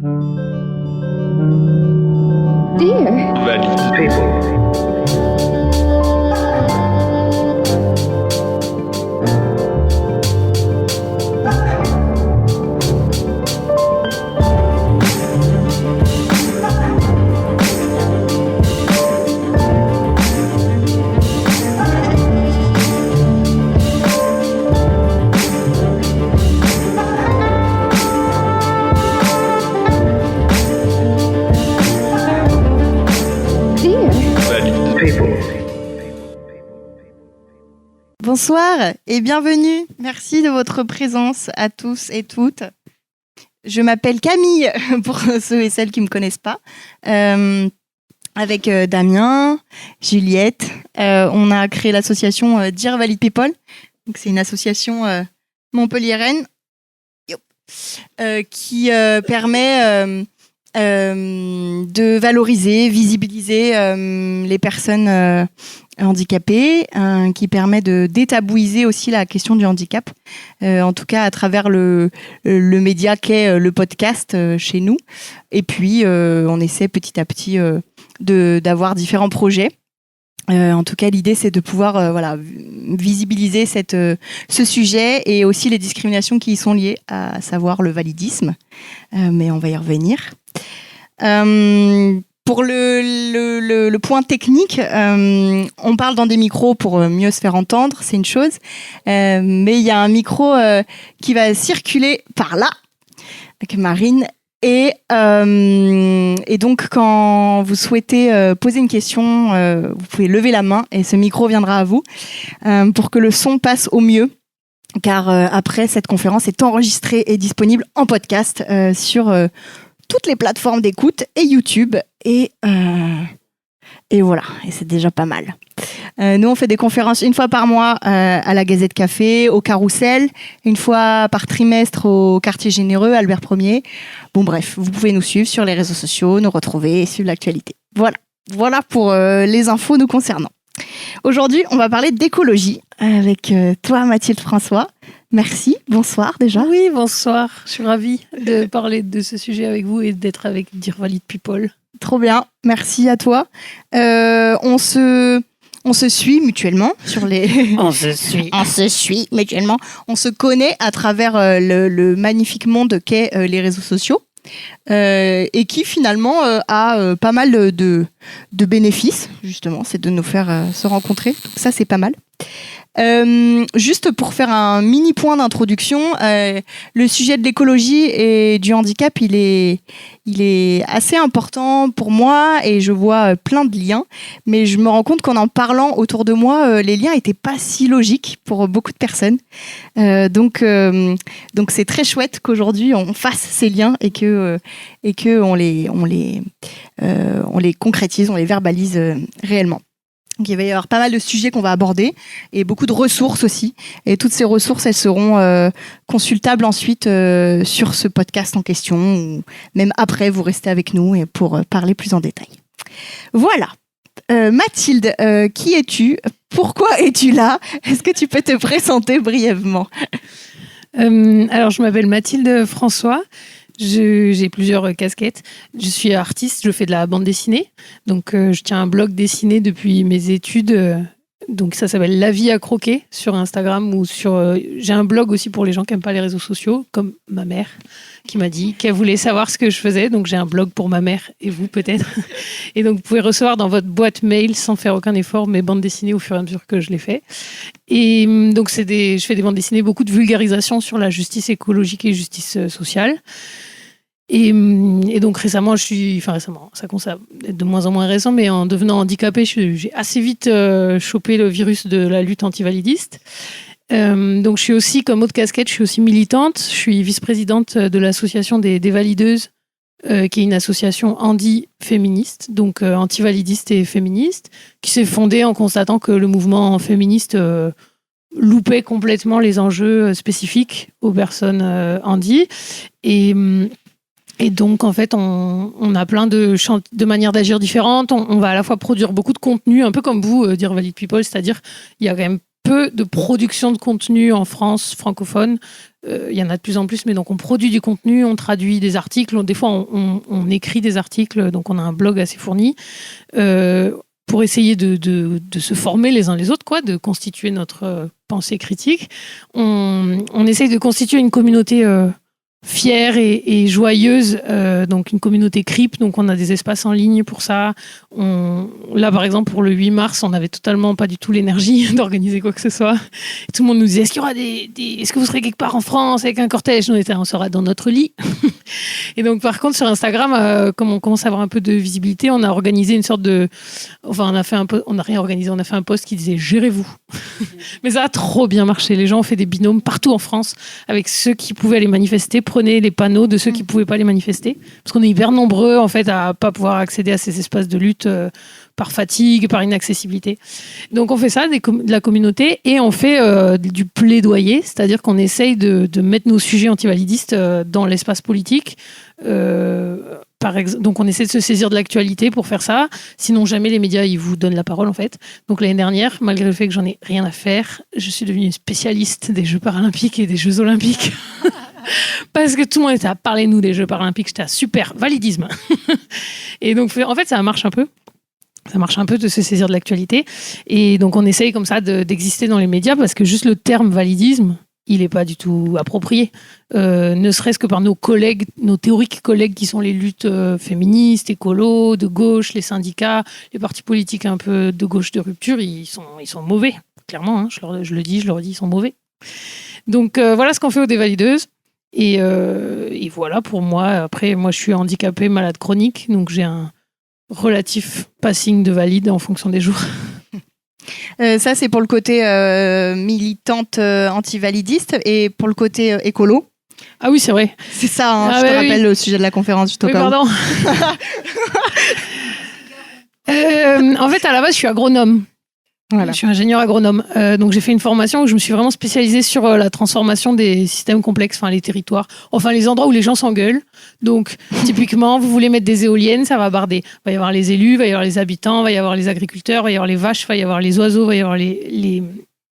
Dear. Valid people. Bonsoir et bienvenue. Merci de votre présence à tous et toutes. Je m'appelle Camille, pour ceux et celles qui ne me connaissent pas. Avec Damien, Juliette, on a créé l'association Dear Valid People. Donc, c'est une association montpelliéraine qui permet de valoriser, visibiliser les personnes handicapées, qui permet de détabouiser aussi la question du handicap, en tout cas à travers le média qu'est le podcast chez nous. Et puis, on essaie petit à petit d'avoir différents projets. En tout cas, l'idée, c'est de pouvoir visibiliser ce sujet et aussi les discriminations qui y sont liées, à savoir le validisme. Mais on va y revenir. Pour le point technique, on parle dans des micros pour mieux se faire entendre, c'est une chose. Mais il y a un micro qui va circuler par là, avec Marine. Et donc, quand vous souhaitez poser une question, vous pouvez lever la main et ce micro viendra à vous pour que le son passe au mieux. Car après, cette conférence est enregistrée et disponible en podcast sur toutes les plateformes d'écoute et YouTube. Et voilà, et c'est déjà pas mal. Nous, on fait des conférences une fois par mois à la Gazette Café, au Carrousel, une fois par trimestre au Quartier Généreux, Albert Ier. Bon, bref, vous pouvez nous suivre sur les réseaux sociaux, nous retrouver et suivre l'actualité. Voilà pour les infos nous concernant. Aujourd'hui, on va parler d'écologie avec toi, Mathilde François. Merci, bonsoir déjà. Oui, bonsoir. Je suis ravie de parler de ce sujet avec vous et d'être avec Dear Valid People. Trop bien, merci à toi. On se suit mutuellement sur les. On se suit mutuellement. On se connaît à travers le magnifique monde qu'est les réseaux sociaux. Et qui finalement a pas mal de bénéfices, justement, c'est de nous faire se rencontrer. Donc ça, c'est pas mal. Juste pour faire un mini point d'introduction, le sujet de l'écologie et du handicap, il est assez important pour moi et je vois plein de liens, mais je me rends compte qu'en parlant autour de moi, les liens n'étaient pas si logiques pour beaucoup de personnes. Donc c'est très chouette qu'aujourd'hui on fasse ces liens et que on les concrétise, on les verbalise réellement. Donc, il va y avoir pas mal de sujets qu'on va aborder et beaucoup de ressources aussi. Et toutes ces ressources, elles seront consultables ensuite sur ce podcast en question ou même après, vous restez avec nous et pour parler plus en détail. Voilà. Mathilde, qui es-tu ? Pourquoi es-tu là ? Est-ce que tu peux te présenter brièvement ? Alors, je m'appelle Mathilde François. J'ai plusieurs casquettes. Je suis artiste, je fais de la bande dessinée. Donc, je tiens un blog dessiné depuis mes études. Donc, ça s'appelle La Vie à croquer sur Instagram ou j'ai un blog aussi pour les gens qui n'aiment pas les réseaux sociaux, comme ma mère qui m'a dit qu'elle voulait savoir ce que je faisais. Donc, j'ai un blog pour ma mère et vous peut-être. Et donc, vous pouvez recevoir dans votre boîte mail sans faire aucun effort mes bandes dessinées au fur et à mesure que je les fais. Et donc, je fais des bandes dessinées, beaucoup de vulgarisation sur la justice écologique et justice sociale. Et donc récemment, ça commence à être de moins en moins récent, mais en devenant handicapée, j'ai assez vite chopé le virus de la lutte antivalidiste. Donc je suis aussi, comme autre casquette, je suis aussi militante. Je suis vice-présidente de l'association des valideuses, qui est une association handi-féministe, donc antivalidiste et féministe, qui s'est fondée en constatant que le mouvement féministe loupait complètement les enjeux spécifiques aux personnes handi. Et donc, en fait, on a plein de manières d'agir différentes. On va à la fois produire beaucoup de contenu, un peu comme vous, Dear Valid People, c'est-à-dire il y a quand même peu de production de contenu en France francophone. Il y en a de plus en plus, mais donc on produit du contenu, on traduit des articles, des fois on écrit des articles, donc on a un blog assez fourni pour essayer de se former les uns les autres, quoi, de constituer notre pensée critique. On essaye de constituer une communauté fière et joyeuse, donc une communauté CRIP, donc on a des espaces en ligne pour ça. Là par exemple pour le 8 mars, on n'avait totalement pas du tout l'énergie d'organiser quoi que ce soit. Et tout le monde nous disait, est-ce qu'il y aura est-ce que vous serez quelque part en France avec un cortège? On sera dans notre lit. Et donc par contre sur Instagram, comme on commence à avoir un peu de visibilité, on a organisé une sorte de... Enfin on n'a rien organisé, on a fait un post qui disait gérez-vous. Mais ça a trop bien marché. Les gens ont fait des binômes partout en France avec ceux qui pouvaient aller manifester, prenaient les panneaux de ceux qui ne pouvaient pas les manifester. Parce qu'on est hyper nombreux en fait à ne pas pouvoir accéder à ces espaces de lutte par fatigue, par inaccessibilité. Donc on fait ça, de la communauté, et on fait du plaidoyer, c'est-à-dire qu'on essaye de mettre nos sujets antivalidistes dans l'espace politique. Donc on essaie de se saisir de l'actualité pour faire ça, sinon jamais les médias ils vous donnent la parole en fait. Donc l'année dernière, malgré le fait que j'en ai rien à faire, je suis devenue une spécialiste des Jeux paralympiques et des Jeux olympiques. Parce que tout le monde était à parler nous des Jeux paralympiques, j'étais à super validisme. Et donc en fait ça marche un peu. Ça marche un peu de se saisir de l'actualité. Et donc on essaye comme ça d'exister dans les médias, parce que juste le terme validisme, il n'est pas du tout approprié. Ne serait-ce que par nos collègues, nos théoriques collègues qui sont les luttes féministes, écolos, de gauche, les syndicats, les partis politiques un peu de gauche de rupture, ils sont mauvais, clairement. Hein, je le dis, je le redis, ils sont mauvais. Donc voilà ce qu'on fait aux Dévalideuses. Et voilà pour moi. Après, moi je suis handicapée, malade chronique, donc j'ai un relatif passing de valide en fonction des jours. Ça, c'est pour le côté militante antivalidiste, et pour le côté écolo. Ah oui, c'est vrai. C'est ça, hein, je te rappelle le sujet de la conférence. Juste au cas pardon. En fait, à la base, je suis agronome. Voilà. Je suis ingénieur agronome. Donc, j'ai fait une formation où je me suis vraiment spécialisée sur la transformation des systèmes complexes, enfin les territoires, enfin les endroits où les gens s'engueulent. Donc, typiquement, vous voulez mettre des éoliennes, ça va barder. Il va y avoir les élus, il va y avoir les habitants, il va y avoir les agriculteurs, il va y avoir les vaches, il va y avoir les oiseaux, il va y avoir les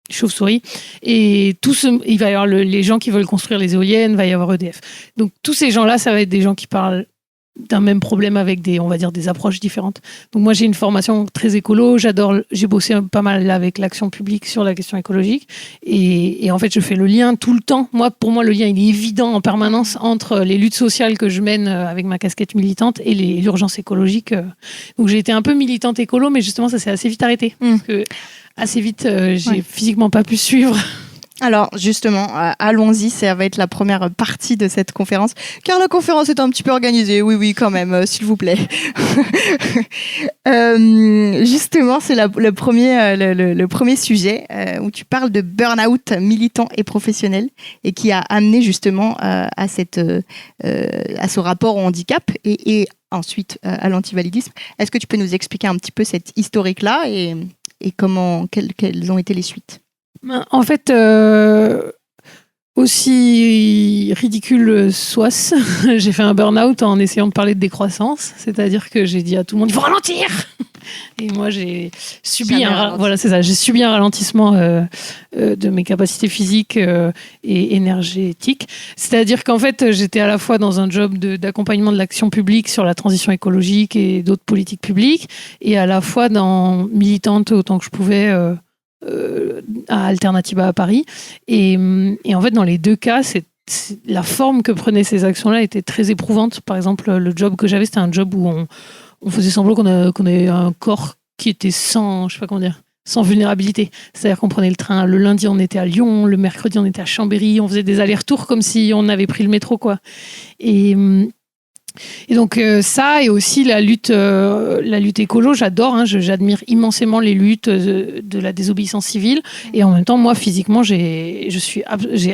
chauves-souris. Et il va y avoir les gens qui veulent construire les éoliennes, il va y avoir EDF. Donc, tous ces gens-là, ça va être des gens qui parlent d'un même problème avec on va dire, des approches différentes. Donc moi, j'ai une formation très écolo, j'ai bossé pas mal avec l'action publique sur la question écologique, et en fait, je fais le lien tout le temps. Pour moi, le lien, il est évident en permanence entre les luttes sociales que je mène avec ma casquette militante et l'urgence écologique. Donc j'ai été un peu militante écolo, mais justement, ça s'est assez vite arrêté. Parce que assez vite, j'ai physiquement pas pu suivre. Alors justement, allons-y, ça va être la première partie de cette conférence, car la conférence est un petit peu organisée, oui quand même, s'il vous plaît. Justement, c'est le premier sujet où tu parles de burn-out militant et professionnel, et qui a amené justement à ce rapport au handicap et ensuite à l'antivalidisme. Est-ce que tu peux nous expliquer un petit peu cette historique-là et quelles ont été les suites ? En fait, aussi ridicule soit, j'ai fait un burn-out en essayant de parler de décroissance, c'est-à-dire que j'ai dit à tout le monde, il faut ralentir. Et moi, j'ai subi j'ai subi un ralentissement de mes capacités physiques et énergétiques. C'est-à-dire qu'en fait, j'étais à la fois dans un job d'accompagnement de l'action publique sur la transition écologique et d'autres politiques publiques, et à la fois militante autant que je pouvais à Alternativa à Paris. Et en fait, dans les deux cas, la forme que prenaient ces actions-là était très éprouvante. Par exemple, le job que j'avais, c'était un job où on faisait semblant qu'on avait un corps qui était sans vulnérabilité. C'est-à-dire qu'on prenait le train, le lundi on était à Lyon, le mercredi on était à Chambéry, on faisait des allers-retours comme si on avait pris le métro, quoi. Et donc ça, et aussi la lutte écolo, j'adore, hein, j'admire immensément les luttes de la désobéissance civile, et en même temps, moi, physiquement, j'ai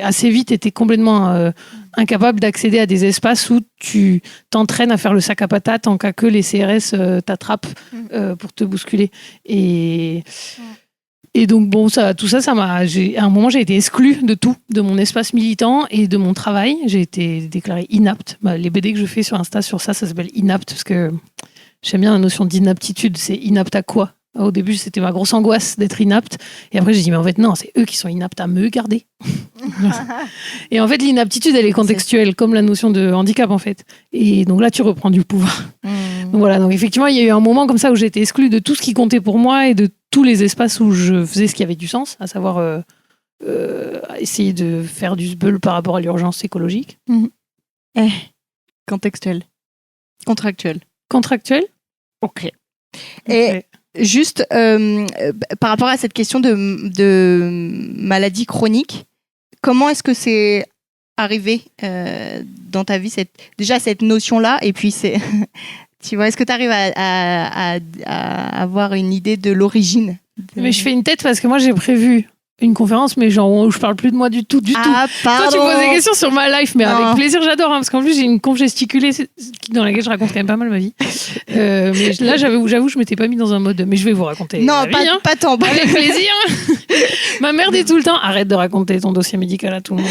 assez vite été complètement incapable d'accéder à des espaces où tu t'entraînes à faire le sac à patates en cas que les CRS t'attrapent pour te bousculer. Et donc, bon, tout ça à un moment, j'ai été exclue de tout, de mon espace militant et de mon travail. J'ai été déclarée inapte. Les BD que je fais sur Insta sur ça s'appelle inapte, parce que j'aime bien la notion d'inaptitude. C'est inapte à quoi? Au début, c'était ma grosse angoisse d'être inapte. Et après, j'ai dit, mais en fait, non, c'est eux qui sont inaptes à me garder. Et en fait, l'inaptitude, elle est contextuelle, comme la notion de handicap, en fait. Et donc là, tu reprends du pouvoir. Donc voilà, donc effectivement, il y a eu un moment comme ça où j'étais exclue de tout ce qui comptait pour moi et de tous les espaces où je faisais ce qui avait du sens, à savoir essayer de faire du sbeul par rapport à l'urgence écologique. Contextuel. Contractuel. Ok. Et juste par rapport à cette question de maladie chronique, comment est-ce que c'est arrivé dans ta vie, cette notion-là, et puis tu vois, est-ce que tu arrives à avoir une idée de l'origine Mais je fais une tête parce que moi j'ai prévu une conférence, mais genre où je parle plus de moi du tout. Pardon. Toi, tu poses des questions sur ma life, mais avec plaisir, j'adore, parce qu'en plus, j'ai une conf gesticulée dans laquelle je raconte quand même pas mal ma vie. Mais là, j'avoue, je m'étais pas mis dans un mode, mais je vais vous raconter ma vie. Pas tant. Avec plaisir. Ma mère dit tout le temps, arrête de raconter ton dossier médical à tout le monde.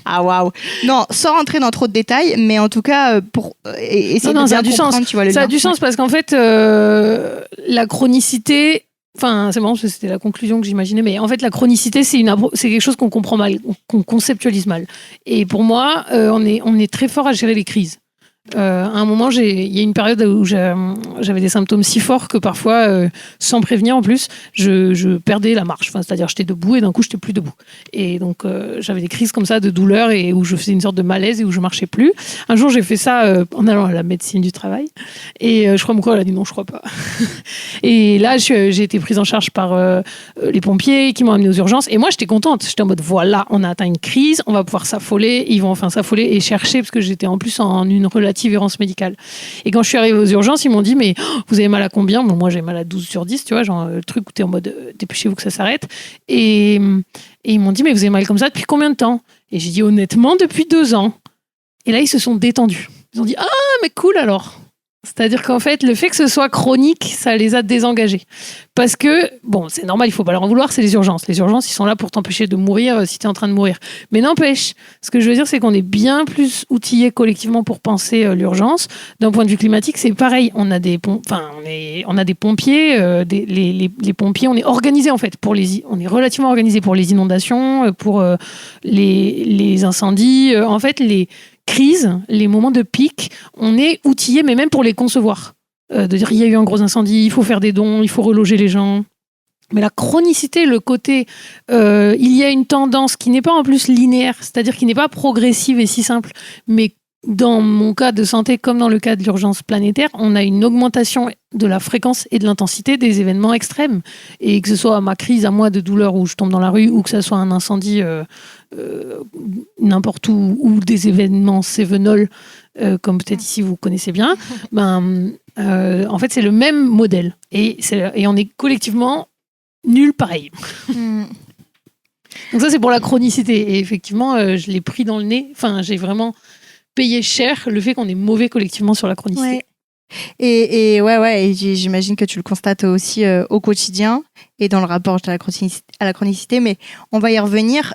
Ah, waouh. Non, sans rentrer dans trop de détails, mais en tout cas, pour essayer de bien comprendre, tu vois, le lien. Ça a du sens, parce qu'en fait, la chronicité... Enfin, c'est marrant parce que c'était la conclusion que j'imaginais, mais en fait, la chronicité, c'est quelque chose qu'on comprend mal, qu'on conceptualise mal. Et pour moi, on est très fort à gérer les crises. À un moment, il y a une période où j'avais des symptômes si forts que parfois, sans prévenir en plus, je perdais la marche. Enfin, c'est-à-dire, j'étais debout et d'un coup, j'étais plus debout. Et donc, j'avais des crises comme ça de douleur et où je faisais une sorte de malaise et où je marchais plus. Un jour, j'ai fait ça en allant à la médecine du travail. Et je crois mon corps, elle a dit non, je crois pas. Et là, j'ai été prise en charge par les pompiers qui m'ont amenée aux urgences. Et moi, j'étais contente. J'étais en mode, voilà, on a atteint une crise, on va pouvoir s'affoler. Ils vont enfin s'affoler et chercher, parce que j'étais en plus en une relative errance médicale. Et quand je suis arrivée aux urgences, ils m'ont dit, mais vous avez mal à combien? Bon, moi, j'ai mal à 12/10, tu vois, genre le truc où t'es en mode, dépêchez-vous que ça s'arrête. Et ils m'ont dit, mais vous avez mal comme ça depuis combien de temps? Et j'ai dit, honnêtement, depuis 2 ans. Et là, ils se sont détendus. Ils ont dit, ah, mais cool alors. C'est-à-dire qu'en fait, le fait que ce soit chronique, ça les a désengagés. Parce que, bon, c'est normal, il ne faut pas leur en vouloir, c'est les urgences. Les urgences, ils sont là pour t'empêcher de mourir si tu es en train de mourir. Mais n'empêche, ce que je veux dire, c'est qu'on est bien plus outillés collectivement pour penser l'urgence. D'un point de vue climatique, c'est pareil. On a des pompiers, les pompiers, on est organisés en fait. On est relativement organisés pour les inondations, pour les incendies. En fait, les crises, les moments de pic, on est outillés, mais même pour les concevoir. De dire, il y a eu un gros incendie, il faut faire des dons, il faut reloger les gens. Mais la chronicité, le côté, il y a une tendance qui n'est pas en plus linéaire, c'est-à-dire qui n'est pas progressive et si simple, mais dans mon cas de santé, comme dans le cas de l'urgence planétaire, on a une augmentation de la fréquence et de l'intensité des événements extrêmes. Et que ce soit ma crise à moi de douleur où je tombe dans la rue, ou que ce soit un incendie n'importe où, ou des événements sévenols, comme peut-être ici vous connaissez bien, en fait c'est le même modèle. Et on est collectivement nuls pareil. Donc ça c'est pour la chronicité. Et effectivement, je l'ai pris dans le nez. Enfin, j'ai vraiment payé cher le fait qu'on est mauvais collectivement sur la chronicité. Ouais. Et j'imagine que tu le constates aussi au quotidien et dans le rapport à la chronicité, mais on va y revenir.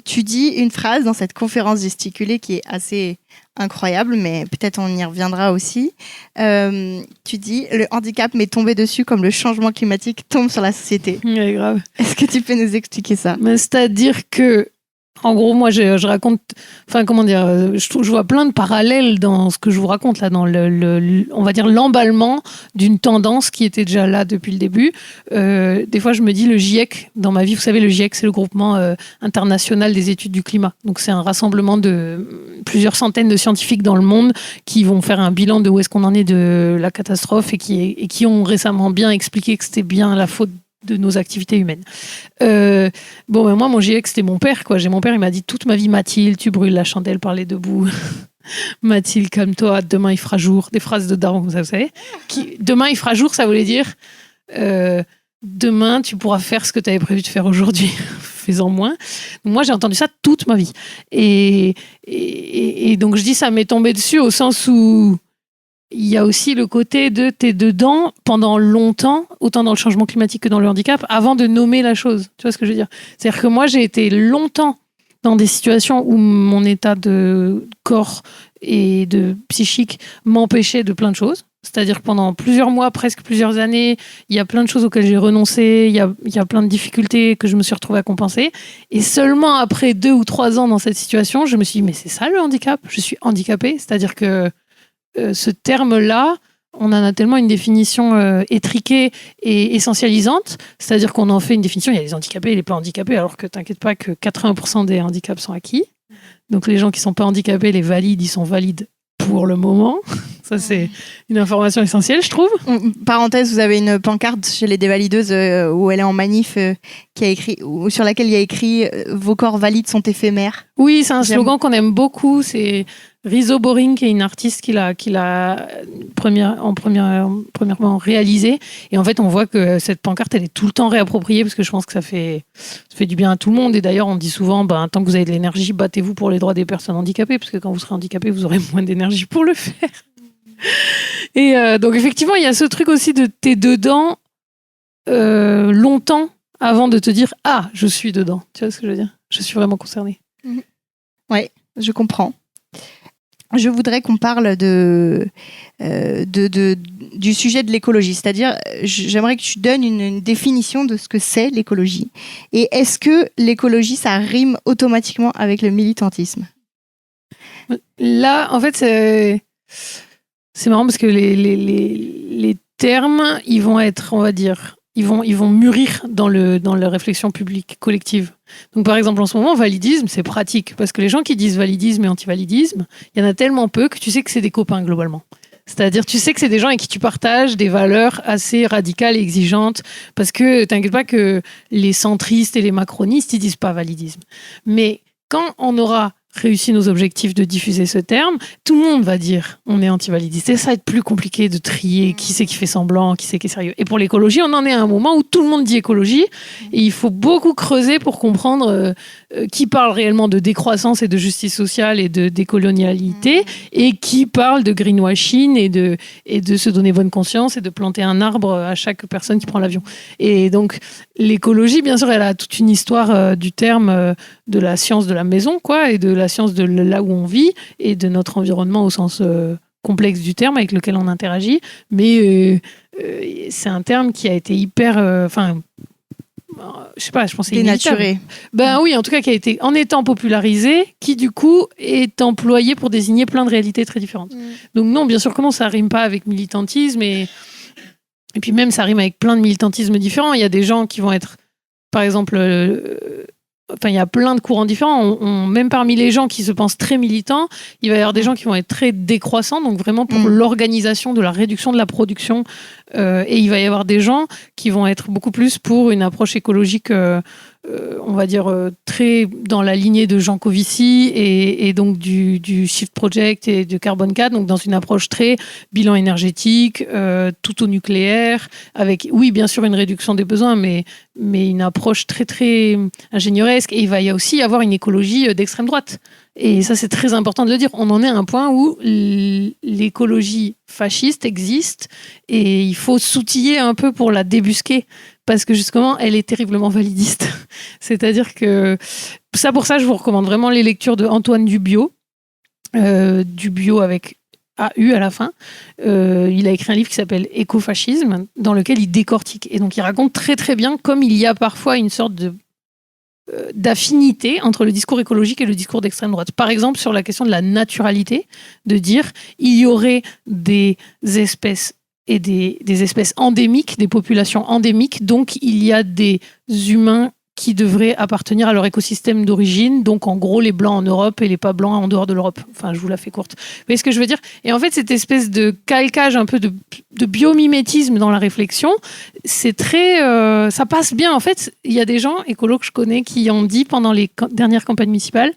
Tu dis une phrase dans cette conférence gesticulée qui est assez incroyable, mais peut-être on y reviendra aussi. Tu dis, le handicap m'est tombé dessus comme le changement climatique tombe sur la société. Ouais, grave. Est-ce que tu peux nous expliquer ça? C'est-à-dire que en gros, moi, je raconte, enfin, comment dire, je vois plein de parallèles dans ce que je vous raconte là, dans on va dire l'emballement d'une tendance qui était déjà là depuis le début. Des fois, je me dis le GIEC, dans ma vie, vous savez, le GIEC, c'est le groupement international des études du climat. Donc, c'est un rassemblement de plusieurs centaines de scientifiques dans le monde qui vont faire un bilan de où est-ce qu'on en est de la catastrophe et qui ont récemment bien expliqué que c'était bien la faute de nos activités humaines. Moi, mon GIEC, c'était mon père, quoi. J'ai mon père, il m'a dit toute ma vie, Mathilde, tu brûles la chandelle par les deux bouts. Mathilde, calme-toi, demain il fera jour. Des phrases de daron, comme ça, vous savez. Demain il fera jour, ça voulait dire demain tu pourras faire ce que tu avais prévu de faire aujourd'hui. Fais-en moins. Moi, j'ai entendu ça toute ma vie. Et donc, je dis ça m'est tombé dessus au sens où il y a aussi le côté de t'es dedans pendant longtemps, autant dans le changement climatique que dans le handicap, avant de nommer la chose. Tu vois ce que je veux dire? C'est-à-dire que moi, j'ai été longtemps dans des situations où mon état de corps et de psychique m'empêchait de plein de choses. C'est-à-dire que pendant plusieurs mois, presque plusieurs années, il y a plein de choses auxquelles j'ai renoncé, il y a plein de difficultés que je me suis retrouvée à compenser. Et seulement après 2 ou 3 ans dans cette situation, je me suis dit, mais c'est ça le handicap ? Je suis handicapée. C'est-à-dire que ce terme-là, on en a tellement une définition étriquée et essentialisante. C'est-à-dire qu'on en fait une définition, il y a les handicapés et les pas handicapés, alors que t'inquiète pas que 80% des handicaps sont acquis. Donc les gens qui sont pas handicapés, les valides, ils sont valides pour le moment. Ça, c'est une information essentielle, je trouve. Parenthèse, vous avez une pancarte chez les dévalideuses où elle est en manif qui a écrit, ou sur laquelle il y a écrit « Vos corps valides sont éphémères ». Oui, c'est un slogan qu'on aime beaucoup. C'est Rizzo Boring, qui est une artiste qui l'a premièrement réalisé. Et en fait, on voit que cette pancarte, elle est tout le temps réappropriée parce que je pense que ça fait du bien à tout le monde. Et d'ailleurs, on dit souvent, tant que vous avez de l'énergie, battez-vous pour les droits des personnes handicapées parce que quand vous serez handicapé, vous aurez moins d'énergie pour le faire. Et donc, effectivement, il y a ce truc aussi de t'es dedans longtemps avant de te dire « Ah, je suis dedans ». Tu vois ce que je veux dire ? Je suis vraiment concernée. Oui, je comprends. Je voudrais qu'on parle du sujet de l'écologie. C'est-à-dire, j'aimerais que tu donnes une définition de ce que c'est l'écologie. Et est-ce que l'écologie, ça rime automatiquement avec le militantisme ? Là, en fait, c'est marrant parce que les termes, ils vont être, on va dire, ils vont mûrir dans la réflexion publique collective. Donc, par exemple, en ce moment, validisme, c'est pratique parce que les gens qui disent validisme et antivalidisme, il y en a tellement peu que tu sais que c'est des copains globalement. C'est-à-dire, tu sais que c'est des gens avec qui tu partages des valeurs assez radicales et exigeantes parce que t'inquiète pas que les centristes et les macronistes, ils disent pas validisme. Mais quand on aura réussi nos objectifs de diffuser ce terme, tout le monde va dire on est anti-validiste. Et ça va être plus compliqué de trier qui c'est qui fait semblant, qui c'est qui est sérieux. Et pour l'écologie, on en est à un moment où tout le monde dit écologie et il faut beaucoup creuser pour comprendre qui parle réellement de décroissance et de justice sociale et de décolonialité et qui parle de greenwashing et de se donner bonne conscience et de planter un arbre à chaque personne qui prend l'avion. Et donc, l'écologie, bien sûr, elle a toute une histoire du terme de la science de la maison, quoi, et de la science de là où on vit et de notre environnement au sens complexe du terme avec lequel on interagit. Mais c'est un terme qui a été hyper... je sais pas, je pense que c'est dénaturé. Oui, en tout cas, qui a été, en étant popularisé, qui du coup est employé pour désigner plein de réalités très différentes. Donc non, bien sûr que non, ça rime pas avec militantisme et puis même ça rime avec plein de militantismes différents. Il y a des gens qui vont être, par exemple... il y a plein de courants différents. Même parmi les gens qui se pensent très militants, il va y avoir des gens qui vont être très décroissants, donc vraiment pour l'organisation de la réduction de la production. Et il va y avoir des gens qui vont être beaucoup plus pour une approche écologique, on va dire, très dans la lignée de Jean Covici et donc du Shift Project et de Carbone 4, donc dans une approche très bilan énergétique, tout au nucléaire, avec, oui, bien sûr, une réduction des besoins, mais une approche très, très ingénieresque. Et il va y aussi avoir une écologie d'extrême droite. Et ça, c'est très important de le dire. On en est à un point où l'écologie fasciste existe et il faut s'outiller un peu pour la débusquer parce que justement, elle est terriblement validiste. C'est-à-dire que pour ça, je vous recommande vraiment les lectures de Antoine Dubiot, Dubiot avec AU à la fin. Il a écrit un livre qui s'appelle Écofascisme, dans lequel il décortique. Et donc, il raconte très très bien comme il y a parfois une sorte d'affinité entre le discours écologique et le discours d'extrême droite. Par exemple, sur la question de la naturalité, de dire il y aurait des espèces et des espèces endémiques, des populations endémiques, donc il y a des humains qui devraient appartenir à leur écosystème d'origine, donc en gros les blancs en Europe et les pas blancs en dehors de l'Europe. Enfin, je vous la fais courte. Vous voyez ce que je veux dire ? Et en fait, cette espèce de calcage, un peu de biomimétisme dans la réflexion, c'est très... ça passe bien. En fait, il y a des gens écolos que je connais qui ont dit pendant les dernières campagnes municipales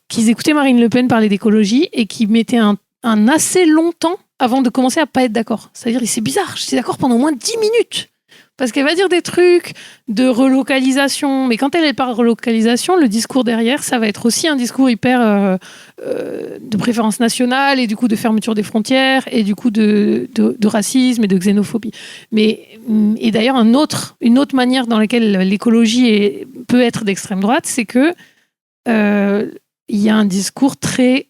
qu'ils écoutaient Marine Le Pen parler d'écologie et qui mettaient un assez long temps avant de commencer à pas être d'accord. C'est-à-dire, c'est bizarre, j'étais d'accord pendant au moins 10 minutes. Parce qu'elle va dire des trucs de relocalisation, mais quand elle parle de relocalisation, le discours derrière, ça va être aussi un discours hyper de préférence nationale et du coup de fermeture des frontières et du coup de racisme et de xénophobie. Et d'ailleurs, une autre manière dans laquelle l'écologie peut être d'extrême droite, c'est que il y a un discours très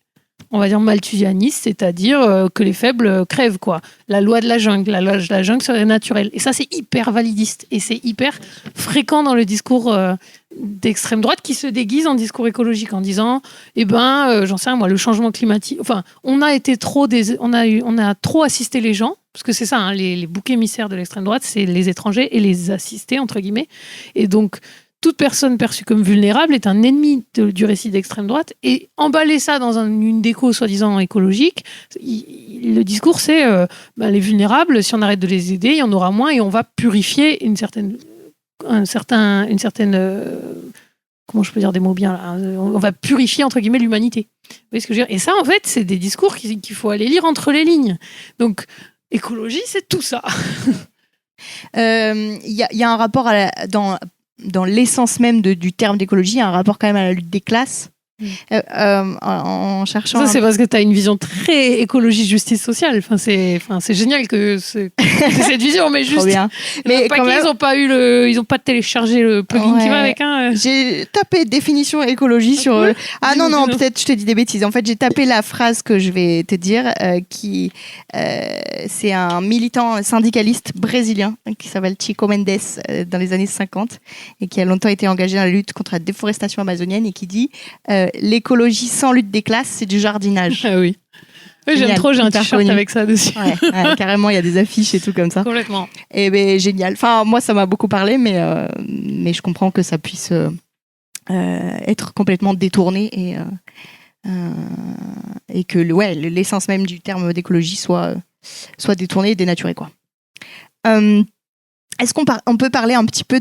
on va dire, malthusianiste, c'est-à-dire que les faibles crèvent, quoi. La loi de la jungle, la loi de la jungle serait naturelle. Et ça, c'est hyper validiste et c'est hyper fréquent dans le discours d'extrême droite qui se déguise en discours écologique en disant, j'en sais rien, moi, le changement climatique. Enfin, on a trop assisté les gens, parce que c'est ça, hein, les boucs émissaires de l'extrême droite, c'est les étrangers et les assistés, entre guillemets. Et donc, toute personne perçue comme vulnérable est un ennemi du récit d'extrême droite. Et emballer ça dans une déco soi-disant écologique, le discours, c'est les vulnérables, si on arrête de les aider, il y en aura moins et on va purifier une certaine comment je peux dire des mots bien là, on va purifier entre guillemets l'humanité. Vous voyez ce que je veux dire ? Et ça, en fait, c'est des discours qu'il faut aller lire entre les lignes. Donc, écologie, c'est tout ça. Il y a un rapport dans l'essence même du terme d'écologie, un rapport quand même à la lutte des classes. En cherchant. Ça, c'est parce que tu as une vision très écologie, justice sociale. C'est génial que cette vision, mais juste. Bien. Mais quand même, ils ont pas téléchargé le plugin qui va avec. J'ai tapé définition écologie sur. Non, peut-être je te dis des bêtises. En fait, j'ai tapé la phrase que je vais te dire, c'est un militant syndicaliste brésilien qui s'appelle Chico Mendes dans les années 50 et qui a longtemps été engagé dans la lutte contre la déforestation amazonienne et qui dit l'écologie sans lutte des classes, c'est du jardinage. Ah oui. Oui, j'aime trop, j'ai un t-shirt avec ça dessus. Ouais, carrément, il y a des affiches et tout comme ça. Complètement. Et génial. Enfin, moi, ça m'a beaucoup parlé, mais je comprends que ça puisse être complètement détourné et que l'essence même du terme d'écologie soit détournée et dénaturée, quoi. Est-ce qu'on peut parler un petit peu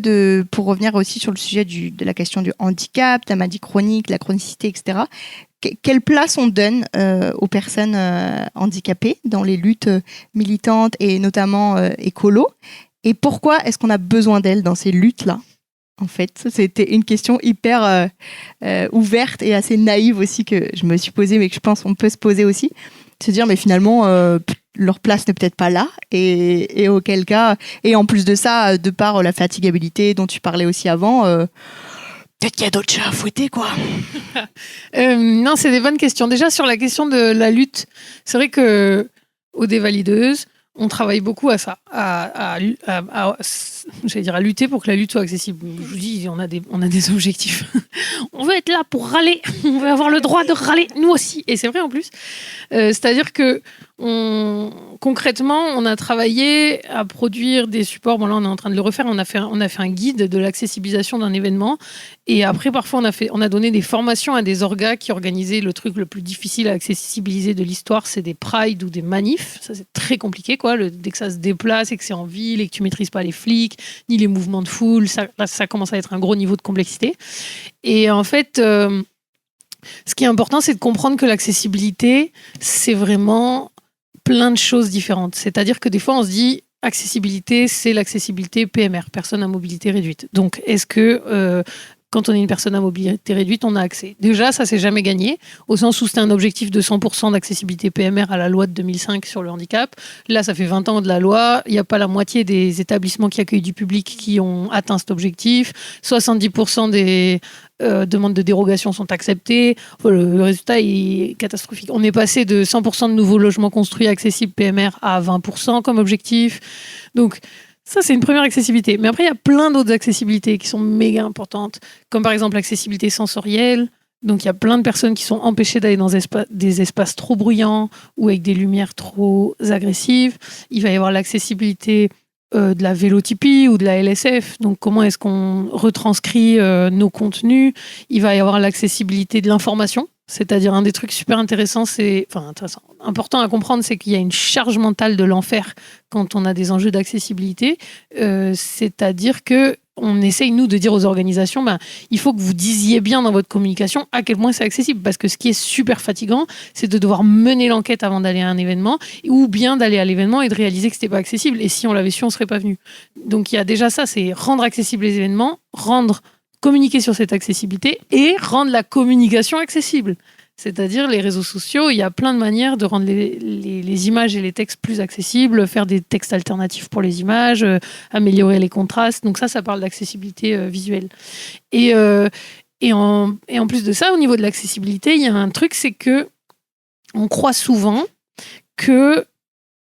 pour revenir aussi sur le sujet de la question du handicap, la maladie chronique, la chronicité, etc. Quelle place on donne aux personnes handicapées dans les luttes militantes et notamment écolo ? Et pourquoi est-ce qu'on a besoin d'elles dans ces luttes-là ? En fait, c'était une question hyper ouverte et assez naïve aussi que je me suis posée, mais que je pense qu'on peut se poser aussi. Se dire, mais finalement, leur place n'est peut-être pas là. Et auquel cas, et en plus de ça, de par la fatigabilité dont tu parlais aussi avant, peut-être qu'il y a d'autres chats à fouetter, quoi. Non, c'est des bonnes questions. Déjà, sur la question de la lutte, c'est vrai que aux dévalideuses, on travaille beaucoup à ça, j'allais dire à lutter pour que la lutte soit accessible. Je vous dis, on a des objectifs. On veut être là pour râler. On veut avoir le droit de râler, nous aussi. Et c'est vrai en plus. C'est-à-dire que concrètement, on a travaillé à produire des supports. Bon, là, on est en train de le refaire. On a fait un guide de l'accessibilisation d'un événement. Et après, parfois, on a donné des formations à des orgas qui organisaient le truc le plus difficile à accessibiliser de l'histoire, c'est des prides ou des manifs. Ça, c'est très compliqué, quoi. Dès que ça se déplace et que c'est en ville et que tu maîtrises pas les flics, ni les mouvements de foule, ça commence à être un gros niveau de complexité. Et en fait, ce qui est important, c'est de comprendre que l'accessibilité, c'est vraiment plein de choses différentes. C'est-à-dire que des fois, on se dit, accessibilité, c'est l'accessibilité PMR, personne à mobilité réduite. Donc, est-ce que quand on est une personne à mobilité réduite, on a accès. Déjà, ça s'est jamais gagné, au sens où c'était un objectif de 100% d'accessibilité PMR à la loi de 2005 sur le handicap. Là, ça fait 20 ans de la loi. Il n'y a pas la moitié des établissements qui accueillent du public qui ont atteint cet objectif. 70% des demandes de dérogation sont acceptées. Le résultat est catastrophique. On est passé de 100% de nouveaux logements construits accessibles PMR à 20% comme objectif. Donc, ça, c'est une première accessibilité. Mais après, il y a plein d'autres accessibilités qui sont méga importantes, comme par exemple l'accessibilité sensorielle. Donc, il y a plein de personnes qui sont empêchées d'aller dans des espaces trop bruyants ou avec des lumières trop agressives. Il va y avoir l'accessibilité de la vélotypie ou de la LSF. Donc, comment est-ce qu'on retranscrit nos contenus ? Il va y avoir l'accessibilité de l'information. C'est-à-dire, un des trucs super intéressants, important à comprendre, c'est qu'il y a une charge mentale de l'enfer quand on a des enjeux d'accessibilité. C'est-à-dire que on essaye, nous, de dire aux organisations, il faut que vous disiez bien dans votre communication à quel point c'est accessible. Parce que ce qui est super fatigant, c'est de devoir mener l'enquête avant d'aller à un événement, ou bien d'aller à l'événement et de réaliser que c'était pas accessible. Et si on l'avait su, on serait pas venu. Donc, il y a déjà ça, c'est rendre accessibles les événements, communiquer sur cette accessibilité et rendre la communication accessible. C'est-à-dire les réseaux sociaux, il y a plein de manières de rendre les images et les textes plus accessibles, faire des textes alternatifs pour les images, améliorer les contrastes. Donc ça parle d'accessibilité visuelle. Et en plus de ça, au niveau de l'accessibilité, il y a un truc, c'est que on croit souvent que,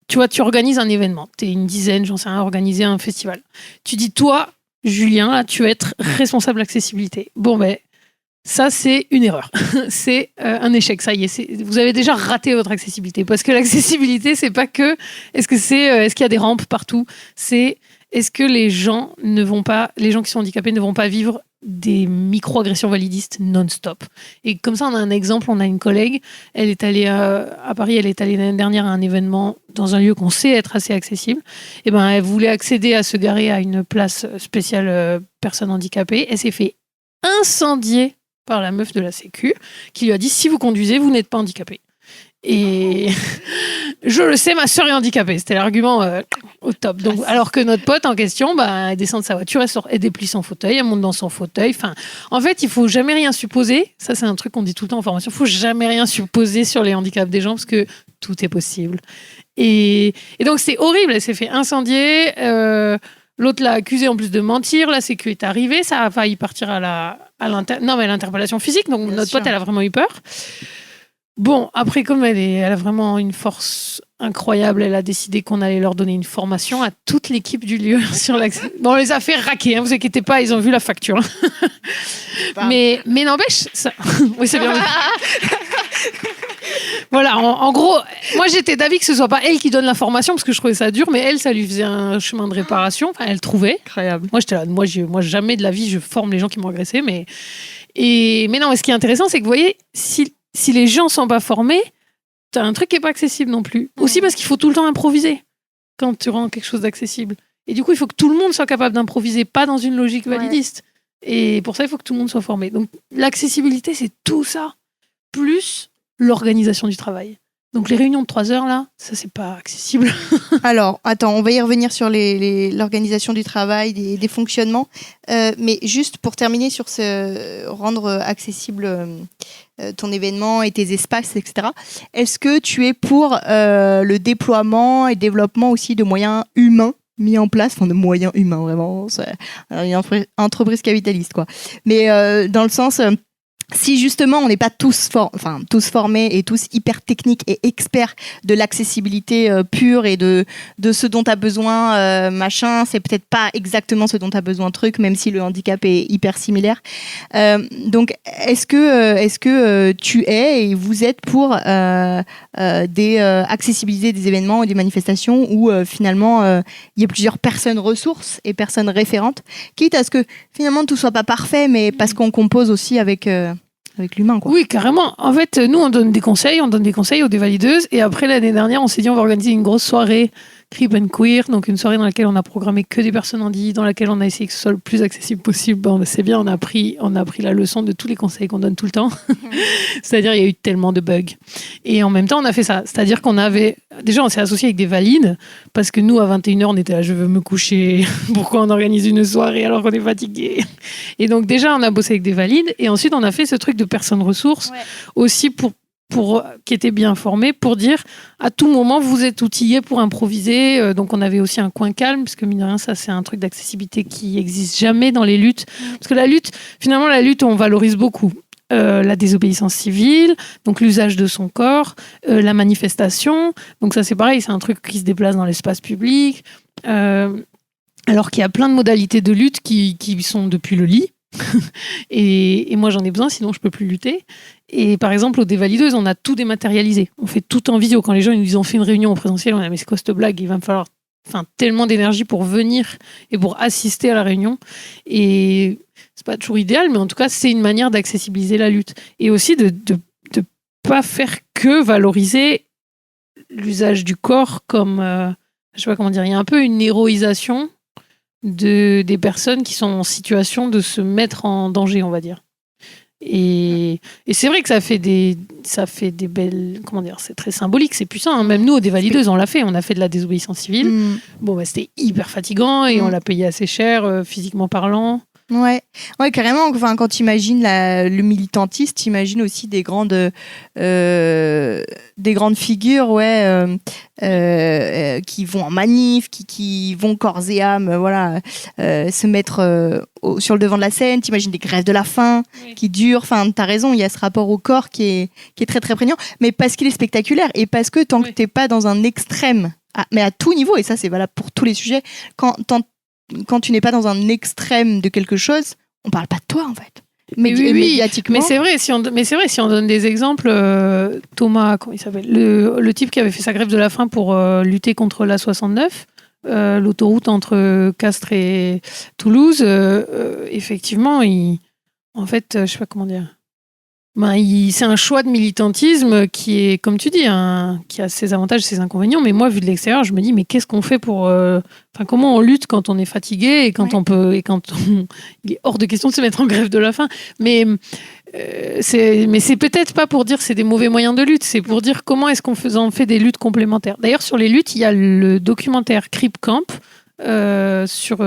tu vois, tu organises un événement. Tu es une dizaine, j'en sais rien, organiser un festival. Tu dis, toi, Julien, là, tu vas être responsable accessibilité. Bon, ben, ça, c'est une erreur. C'est un échec. Ça y est, vous avez déjà raté votre accessibilité. Parce que l'accessibilité, c'est pas que est-ce qu'il y a des rampes partout. C'est est-ce que les gens qui sont handicapés ne vont pas vivre des micro-agressions validistes non-stop. Et comme ça, on a un exemple. On a une collègue, elle est allée à Paris, elle est allée l'année dernière à un événement dans un lieu qu'on sait être assez accessible. Et ben, elle voulait accéder à se garer à une place spéciale personnes handicapées. Elle s'est fait incendier par la meuf de la Sécu qui lui a dit, si vous conduisez, vous n'êtes pas handicapé. Et je le sais, ma sœur est handicapée. C'était l'argument au top. Donc, alors que notre pote en question, elle descend de sa voiture, elle déplie son fauteuil, elle monte dans son fauteuil. Enfin, en fait, il faut jamais rien supposer. Ça, c'est un truc qu'on dit tout le temps en formation. Il faut jamais rien supposer sur les handicaps des gens parce que tout est possible. Et donc, c'est horrible. Elle s'est fait incendier. L'autre l'a accusée en plus de mentir. La Sécu est arrivée. Ça a failli partir à l'interpellation physique. Donc, bien notre pote, elle a vraiment eu peur. Bon, après, comme elle a vraiment une force incroyable, elle a décidé qu'on allait leur donner une formation à toute l'équipe du lieu sur l'accès. Bon, on les a fait raquer, vous inquiétez pas, ils ont vu la facture. Mais n'empêche, ça... oui, c'est bien. Voilà, en gros, moi j'étais d'avis que ce soit pas elle qui donne la formation parce que je trouvais ça dur, mais elle, ça lui faisait un chemin de réparation. Enfin, elle trouvait. Incroyable. Moi, j'étais là, moi jamais de la vie je forme les gens qui m'ont agressé, mais non, mais ce qui est intéressant, c'est que vous voyez, si les gens sont pas formés, t'as un truc qui est pas accessible non plus. Aussi parce qu'il faut tout le temps improviser quand tu rends quelque chose d'accessible. Et du coup, il faut que tout le monde soit capable d'improviser, pas dans une logique validiste. Et pour ça, il faut que tout le monde soit formé. Donc, l'accessibilité, c'est tout ça, plus l'organisation du travail. Donc, les réunions de 3 heures, là, ça, c'est pas accessible. Alors, attends, on va y revenir sur l'organisation du travail, des fonctionnements. Mais juste pour terminer sur rendre accessible ton événement et tes espaces, etc. Est-ce que tu es pour le déploiement et développement aussi de moyens humains mis en place, enfin de moyens humains, vraiment, c'est une entreprise capitaliste, quoi. Mais dans le sens... si justement on n'est pas tous formés et tous hyper techniques et experts de l'accessibilité pure et de ce dont tu as besoin, machin, c'est peut-être pas exactement ce dont tu as besoin même si le handicap est hyper similaire. Donc est-ce que tu es et vous êtes pour accessibiliser des événements et des manifestations où finalement il y a plusieurs personnes ressources et personnes référentes, quitte à ce que finalement tout soit pas parfait, mais parce qu'on compose aussi avec l'humain, quoi. Oui, carrément. En fait, nous, on donne des conseils aux dévalideuses. Et après, l'année dernière, on s'est dit, on va organiser une grosse soirée Crip and Queer, donc une soirée dans laquelle on a programmé que des personnes handies, dans laquelle on a essayé que ce soit le plus accessible possible. Bon, c'est bien, on a pris la leçon de tous les conseils qu'on donne tout le temps. C'est-à-dire, il y a eu tellement de bugs. Et en même temps, on a fait ça. C'est-à-dire qu'on avait... Déjà, on s'est associé avec des valides, parce que nous, à 21h, on était là, je veux me coucher. Pourquoi on organise une soirée alors qu'on est fatigué? Et donc, déjà, on a bossé avec des valides. Et ensuite, on a fait ce truc de personnes ressources, aussi pour qui étaient bien formés, pour dire à tout moment vous êtes outillés pour improviser. Donc on avait aussi un coin calme, parce que mine de rien, ça c'est un truc d'accessibilité qui n'existe jamais dans les luttes. Parce que la lutte, on valorise beaucoup. La désobéissance civile, donc l'usage de son corps, la manifestation. Donc ça c'est pareil, c'est un truc qui se déplace dans l'espace public. Alors qu'il y a plein de modalités de lutte qui sont depuis le lit. Et moi j'en ai besoin, sinon je peux plus lutter. Et par exemple aux dévalideuses, on a tout dématérialisé, on fait tout en vidéo. Quand les gens ils ont fait une réunion en présentiel, on a dit mais c'est quoi cette blague, il va me falloir tellement d'énergie pour venir et pour assister à la réunion. Et c'est pas toujours idéal, mais en tout cas c'est une manière d'accessibiliser la lutte et aussi de pas faire que valoriser l'usage du corps comme je sais pas comment dire, il y a un peu une héroïsation des personnes qui sont en situation de se mettre en danger, on va dire. Et c'est vrai que ça fait des belles... Comment dire, c'est très symbolique, c'est puissant. Hein. Même nous, aux dévalideuses, on l'a fait. On a fait de la désobéissance civile. Bon, c'était hyper fatigant et on l'a payé assez cher, physiquement parlant. Ouais, carrément. Enfin, quand tu imagines le militantisme, tu imagines aussi des grandes figures, qui vont en manif, qui vont corps et âme, se mettre sur le devant de la scène. Tu imagines des grèves de la faim qui durent. Enfin, t'as raison, il y a ce rapport au corps qui est très très prégnant, mais parce qu'il est spectaculaire et parce que tant que t'es pas dans un extrême, mais à tout niveau, et ça c'est valable pour tous les sujets, quand tu n'es pas dans un extrême de quelque chose, on parle pas de toi en fait. Médiatiquement. Mais c'est vrai, si on donne des exemples, Thomas, comment il s'appelle, le type qui avait fait sa grève de la faim pour lutter contre l'A69, l'autoroute entre Castres et Toulouse, effectivement, en fait, je sais pas comment dire. C'est un choix de militantisme qui est, comme tu dis, qui a ses avantages et ses inconvénients. Mais moi, vu de l'extérieur, je me dis, mais qu'est-ce qu'on fait pour... comment on lutte quand on est fatigué et quand on peut... Et quand il est hors de question de se mettre en grève de la faim. Mais c'est peut-être pas pour dire que c'est des mauvais moyens de lutte. C'est pour dire comment est-ce qu'on fait des luttes complémentaires. D'ailleurs, sur les luttes, il y a le documentaire Crip Camp, sur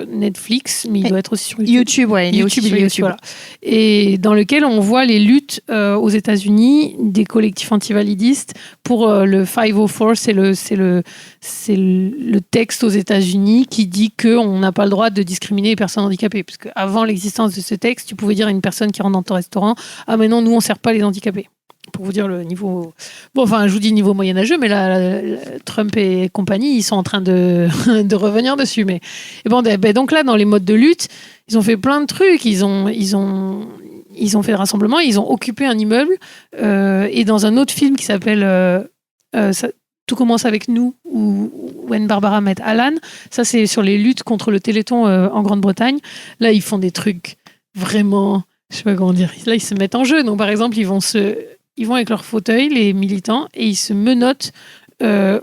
Netflix, mais il doit être aussi sur YouTube. YouTube. Voilà. Et dans lequel on voit les luttes aux États-Unis des collectifs antivalidistes pour le 504, c'est le texte aux États-Unis qui dit qu'on n'a pas le droit de discriminer les personnes handicapées. Parce qu'avant l'existence de ce texte, tu pouvais dire à une personne qui rentre dans ton restaurant, ah mais non, nous on sert pas les handicapés. Pour vous dire le niveau... Bon, enfin, je vous dis niveau moyenâgeux, mais là, Trump et compagnie, ils sont en train de revenir dessus. Mais et bon, donc là, dans les modes de lutte, ils ont fait plein de trucs. Ils ont fait des rassemblements, ils ont occupé un immeuble. Et dans un autre film qui s'appelle Tout commence avec nous, ou When Barbara Met Alan, ça, c'est sur les luttes contre le Téléthon en Grande-Bretagne. Là, ils font des trucs vraiment... Je sais pas comment dire. Là, ils se mettent en jeu. Donc, par exemple, ils vont avec leur fauteuil, les militants, et ils se menottent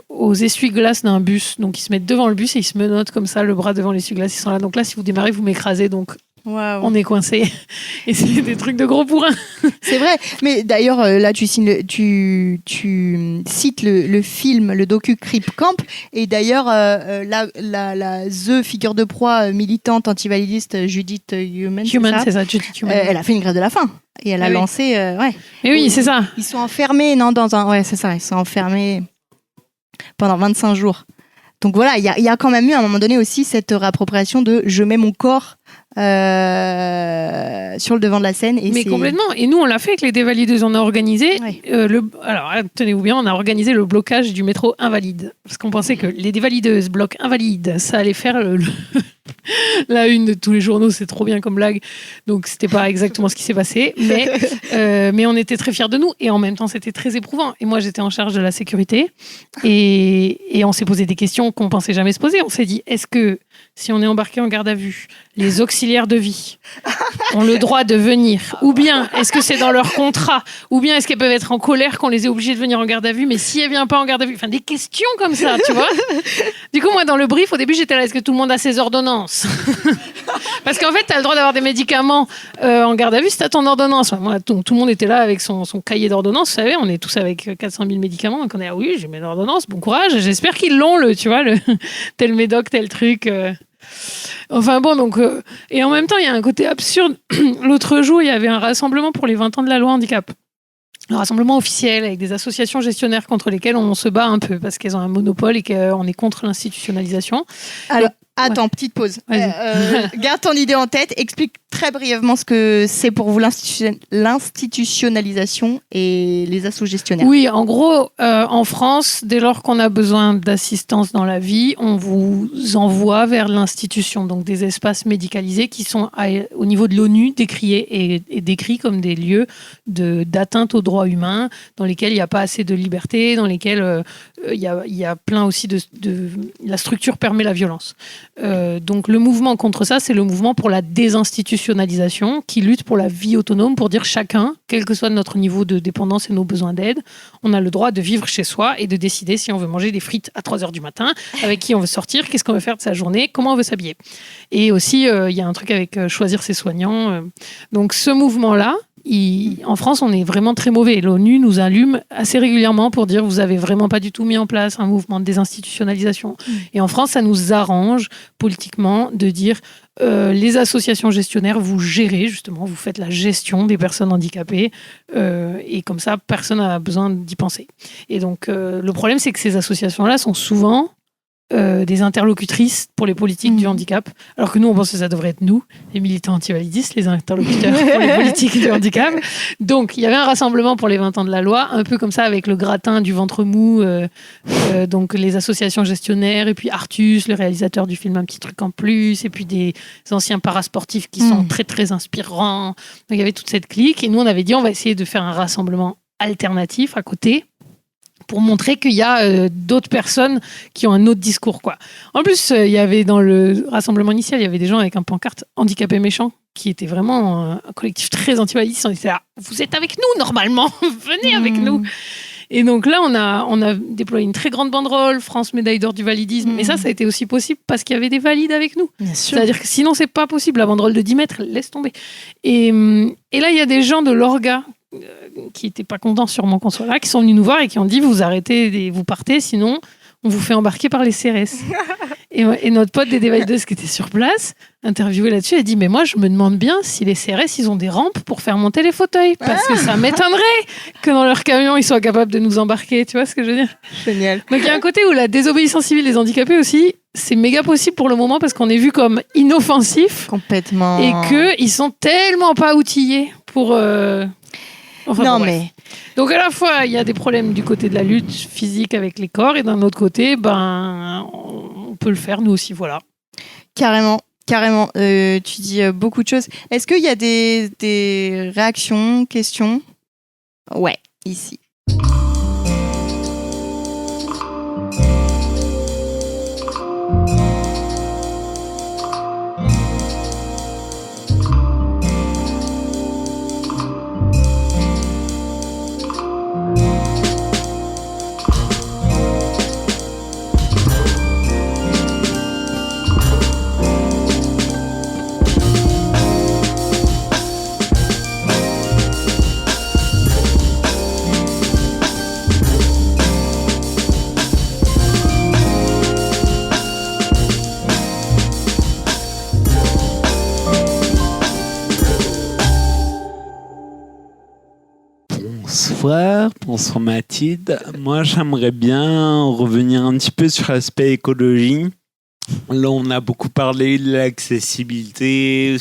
aux essuie-glaces d'un bus. Donc, ils se mettent devant le bus et ils se menottent comme ça, le bras devant l'essuie-glace. Ils sont là. Donc là, si vous démarrez, vous m'écrasez. Donc, on est coincé. Et c'est des trucs de gros bourrins. C'est vrai. Mais d'ailleurs, là, tu cites le film, le docu Crip Camp. Et d'ailleurs, la The figure de proie militante antivalidiste Judith Human, c'est ça, Judith Human. Elle a fait une grève de la faim. Et elle a lancé... Et oui, c'est ça. Ils sont enfermés, dans un... Ouais, c'est ça. Ils sont enfermés pendant 25 jours. Donc voilà, il y a quand même eu à un moment donné aussi cette réappropriation de je mets mon corps sur le devant de la scène. Mais complètement. Et nous, on l'a fait avec les Dévalideuses. On a organisé, alors tenez-vous bien, on a organisé le blocage du métro invalide. Parce qu'on pensait que les Dévalideuses bloquent invalides, ça allait faire la une de tous les journaux, c'est trop bien comme blague. Donc, c'était pas exactement ce qui s'est passé. Mais on était très fiers de nous. Et en même temps, c'était très éprouvant. Et moi, j'étais en charge de la sécurité. Et on s'est posé des questions qu'on pensait jamais se poser. On s'est dit, est-ce que si on est embarqué en garde à vue, les auxiliaires de vie ont le droit de venir? Ou bien, est-ce que c'est dans leur contrat? Ou bien, est-ce qu'elles peuvent être en colère qu'on les ait obligées de venir en garde à vue? Mais si elles ne viennent pas en garde à vue, enfin, des questions comme ça, tu vois. Du coup, moi, dans le brief, au début, j'étais là, est-ce que tout le monde a ses ordonnances? Parce qu'en fait, tu as le droit d'avoir des médicaments en garde à vue si tu as ton ordonnance. Enfin, moi, tout le monde était là avec son cahier d'ordonnance. Vous savez, on est tous avec 400 000 médicaments. Donc, on est là, oui, j'ai mes ordonnances, bon courage. J'espère qu'ils l'ont, tu vois, tel médoc, tel truc. Enfin bon, donc... et en même temps, il y a un côté absurde. L'autre jour, il y avait un rassemblement pour les 20 ans de la loi handicap. Un rassemblement officiel avec des associations gestionnaires contre lesquelles on se bat un peu parce qu'elles ont un monopole et qu'on est contre l'institutionnalisation. Alors, attends, petite pause. Garde ton idée en tête. Explique très brièvement ce que c'est pour vous l'institutionnalisation et les assos gestionnaires. Oui, en gros, en France, dès lors qu'on a besoin d'assistance dans la vie, on vous envoie vers l'institution, donc des espaces médicalisés qui sont au niveau de l'ONU décriés et décrits comme des lieux d'atteinte aux droits humains, dans lesquels il n'y a pas assez de liberté, dans lesquels il y a plein aussi la structure permet la violence. Donc le mouvement contre ça, c'est le mouvement pour la désinstitutionnalisation qui lutte pour la vie autonome, pour dire chacun, quel que soit notre niveau de dépendance et nos besoins d'aide, on a le droit de vivre chez soi et de décider si on veut manger des frites à 3h du matin, avec qui on veut sortir, qu'est-ce qu'on veut faire de sa journée, comment on veut s'habiller. Et aussi, il y a un truc avec choisir ses soignants. Donc ce mouvement-là, en France, on est vraiment très mauvais. L'ONU nous allume assez régulièrement pour dire vous avez vraiment pas du tout mis en place un mouvement de désinstitutionnalisation. Et en France, ça nous arrange politiquement de dire les associations gestionnaires, vous gérez justement, vous faites la gestion des personnes handicapées et comme ça, personne n'a besoin d'y penser. Et donc, le problème, c'est que ces associations-là sont souvent des interlocutrices pour les politiques du handicap, alors que nous on pense que ça devrait être nous, les militants anti-validistes, les interlocuteurs pour les politiques du handicap. Donc il y avait un rassemblement pour les 20 ans de la loi, un peu comme ça avec le gratin du ventre mou, donc les associations gestionnaires, et puis Artus, le réalisateur du film Un petit truc en plus, et puis des anciens parasportifs qui sont très très inspirants. Donc il y avait toute cette clique, et nous on avait dit on va essayer de faire un rassemblement alternatif à côté, pour montrer qu'il y a d'autres personnes qui ont un autre discours, quoi. En plus, il y avait dans le rassemblement initial, il y avait des gens avec un pancarte handicapés méchants, qui était vraiment un collectif très anti-validiste. On était là, vous êtes avec nous normalement, venez avec nous. Et donc là, on a déployé une très grande banderole, France médaille d'or du validisme. Mais ça a été aussi possible parce qu'il y avait des valides avec nous. C'est-à-dire que sinon, c'est pas possible. La banderole de 10 mètres, laisse tomber. Et là, il y a des gens de l'Orga qui n'étaient pas contents sûrement qu'on soit là, qui sont venus nous voir et qui ont dit vous arrêtez, vous partez, sinon on vous fait embarquer par les CRS. et notre pote des Dévalideuses qui était sur place, interviewé là-dessus, a dit mais moi je me demande bien si les CRS ils ont des rampes pour faire monter les fauteuils, parce que ça m'étonnerait que dans leur camion ils soient capables de nous embarquer, tu vois ce que je veux dire? Génial. Donc il y a un côté où la désobéissance civile des handicapés aussi, c'est méga possible pour le moment parce qu'on est vu comme inoffensif. Complètement. Et qu'ils sont tellement pas outillés pour... Enfin, non, bon, mais... Donc à la fois, il y a des problèmes du côté de la lutte physique avec les corps, et d'un autre côté, on peut le faire nous aussi, voilà. Carrément. Tu dis beaucoup de choses. Est-ce qu'il y a des réactions, questions? Ouais, ici. Bonsoir Mathilde. Moi, j'aimerais bien revenir un petit peu sur l'aspect écologie. Là, on a beaucoup parlé de l'accessibilité,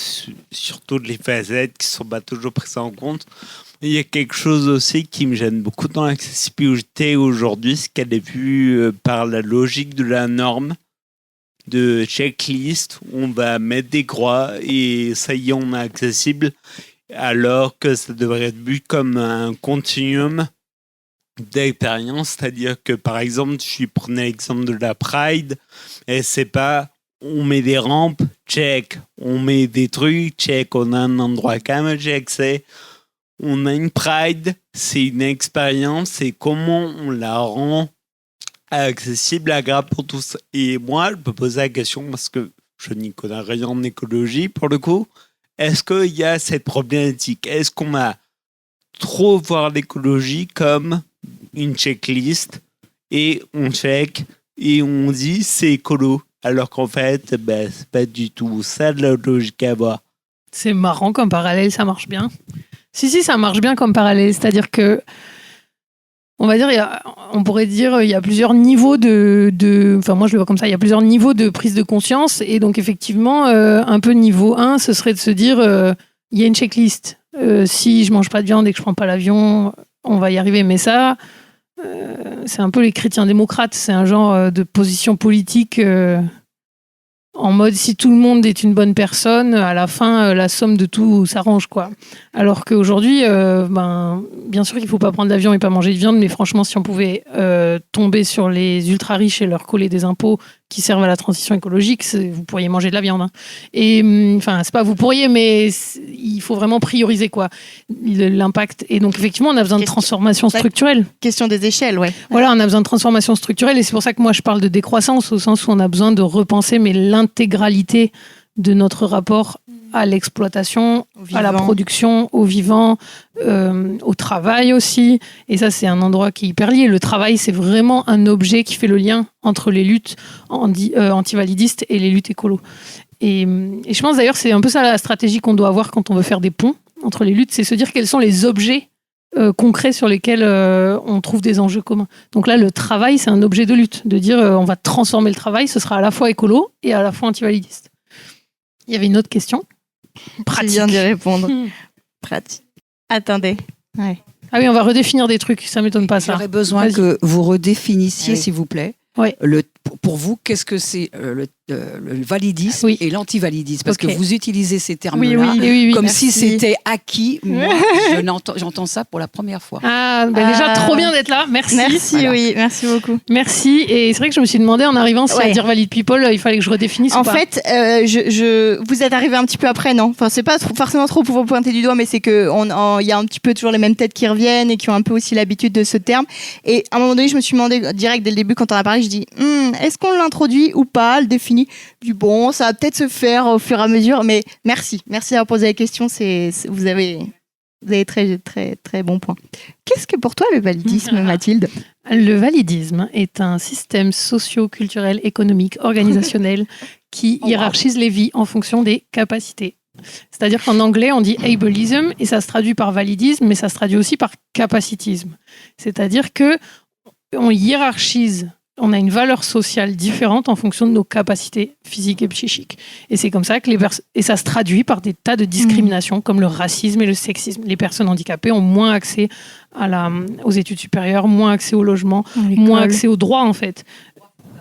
surtout de les facettes qui ne sont pas toujours prises en compte. Il y a quelque chose aussi qui me gêne beaucoup dans l'accessibilité aujourd'hui, c'est qu'elle est vue par la logique de la norme, de checklist, où on va mettre des croix et ça y est, on est accessible. Alors que ça devrait être vu comme un continuum d'expérience, c'est-à-dire que par exemple, je prenais l'exemple de la Pride, et c'est pas on met des rampes, check, on met des trucs, check, on a un endroit calme, check, c'est on a une Pride, c'est une expérience, et comment on la rend accessible, agréable pour tous. Et moi, je peux poser la question parce que je n'y connais rien en écologie pour le coup. Est-ce qu'il y a cette problématique? Est-ce qu'on va trop voir l'écologie comme une checklist et on check et on dit c'est écolo, alors qu'en fait, c'est pas du tout ça de la logique à avoir? C'est marrant comme parallèle, ça marche bien. Si, ça marche bien comme parallèle, c'est-à-dire que on va dire, on pourrait dire il y a plusieurs niveaux enfin moi je le vois comme ça, il y a plusieurs niveaux de prise de conscience, et donc effectivement un peu niveau 1 ce serait de se dire il y a une checklist, si je mange pas de viande et que je prends pas l'avion on va y arriver, mais ça c'est un peu les chrétiens démocrates, c'est un genre de position politique en mode si tout le monde est une bonne personne, à la fin la somme de tout s'arrange, quoi. Alors qu'aujourd'hui, bien sûr qu'il ne faut pas prendre l'avion et pas manger de viande, mais franchement, si on pouvait tomber sur les ultra riches et leur coller des impôts qui servent à la transition écologique, vous pourriez manger de la viande. Hein. Et enfin, c'est pas vous pourriez, mais il faut vraiment prioriser, quoi, l'impact. Et donc effectivement, on a besoin de transformation structurelle. Question des échelles, ouais. Voilà, on a besoin de transformation structurelle, et c'est pour ça que moi je parle de décroissance, au sens où on a besoin de repenser l'intégralité de notre rapport à l'exploitation, Au à la vivant. production, au vivant, au travail aussi. Et ça, c'est un endroit qui est hyper lié. Le travail, c'est vraiment un objet qui fait le lien entre les luttes antivalidistes et les luttes écolo. Et je pense d'ailleurs, c'est un peu ça la stratégie qu'on doit avoir quand on veut faire des ponts entre les luttes, c'est se dire quels sont les objets concrets sur lesquels on trouve des enjeux communs. Donc là, le travail, c'est un objet de lutte, de dire on va transformer le travail, ce sera à la fois écolo et à la fois antivalidiste. Il y avait une autre question. Tu viens d'y répondre. Pratique. Attendez. Ouais. Ah oui, on va redéfinir des trucs, ça m'étonne pas ça. J'aurais besoin Vas-y. que vous redéfinissiez, Ah oui. s'il vous plaît, Ouais. pour vous, qu'est-ce que c'est le validisme Oui. et l'antivalidisme. Parce Ok. que vous utilisez ces Oui, termes-là Oui. comme merci. si c'était acquis. Moi, j'entends ça pour la première fois. Ah, bah déjà, trop bien d'être là. Merci. Merci, Voilà. oui, merci beaucoup. Merci. Et c'est vrai que je me suis demandé en arrivant si à Ouais. dire Valid People, il fallait que je redéfinisse En ou pas. fait, vous êtes arrivé un petit peu après, non? Enfin, c'est pas forcément trop pour vous pointer du doigt, mais c'est que il y a un petit peu toujours les mêmes têtes qui reviennent et qui ont un peu aussi l'habitude de ce terme. Et à un moment donné, je me suis demandé direct dès le début quand on a parlé, je dis, est-ce qu'on l'introduit ou pas, le définit? Du bon, ça va peut-être se faire au fur et à mesure, mais merci d'avoir posé la question. Vous avez très très très bon point. Qu'est-ce que pour toi le validisme, Mathilde? Le validisme est un système socio-culturel, économique, organisationnel qui hiérarchise les vies en fonction des capacités. C'est-à-dire qu'en anglais, on dit ableism et ça se traduit par validisme, mais ça se traduit aussi par capacitisme. C'est-à-dire que on hiérarchise, on a une valeur sociale différente en fonction de nos capacités physiques et psychiques. Et c'est comme ça que et ça se traduit par des tas de discriminations comme le racisme et le sexisme. Les personnes handicapées ont moins accès aux études supérieures, moins accès au logement, moins accès aux droits en fait,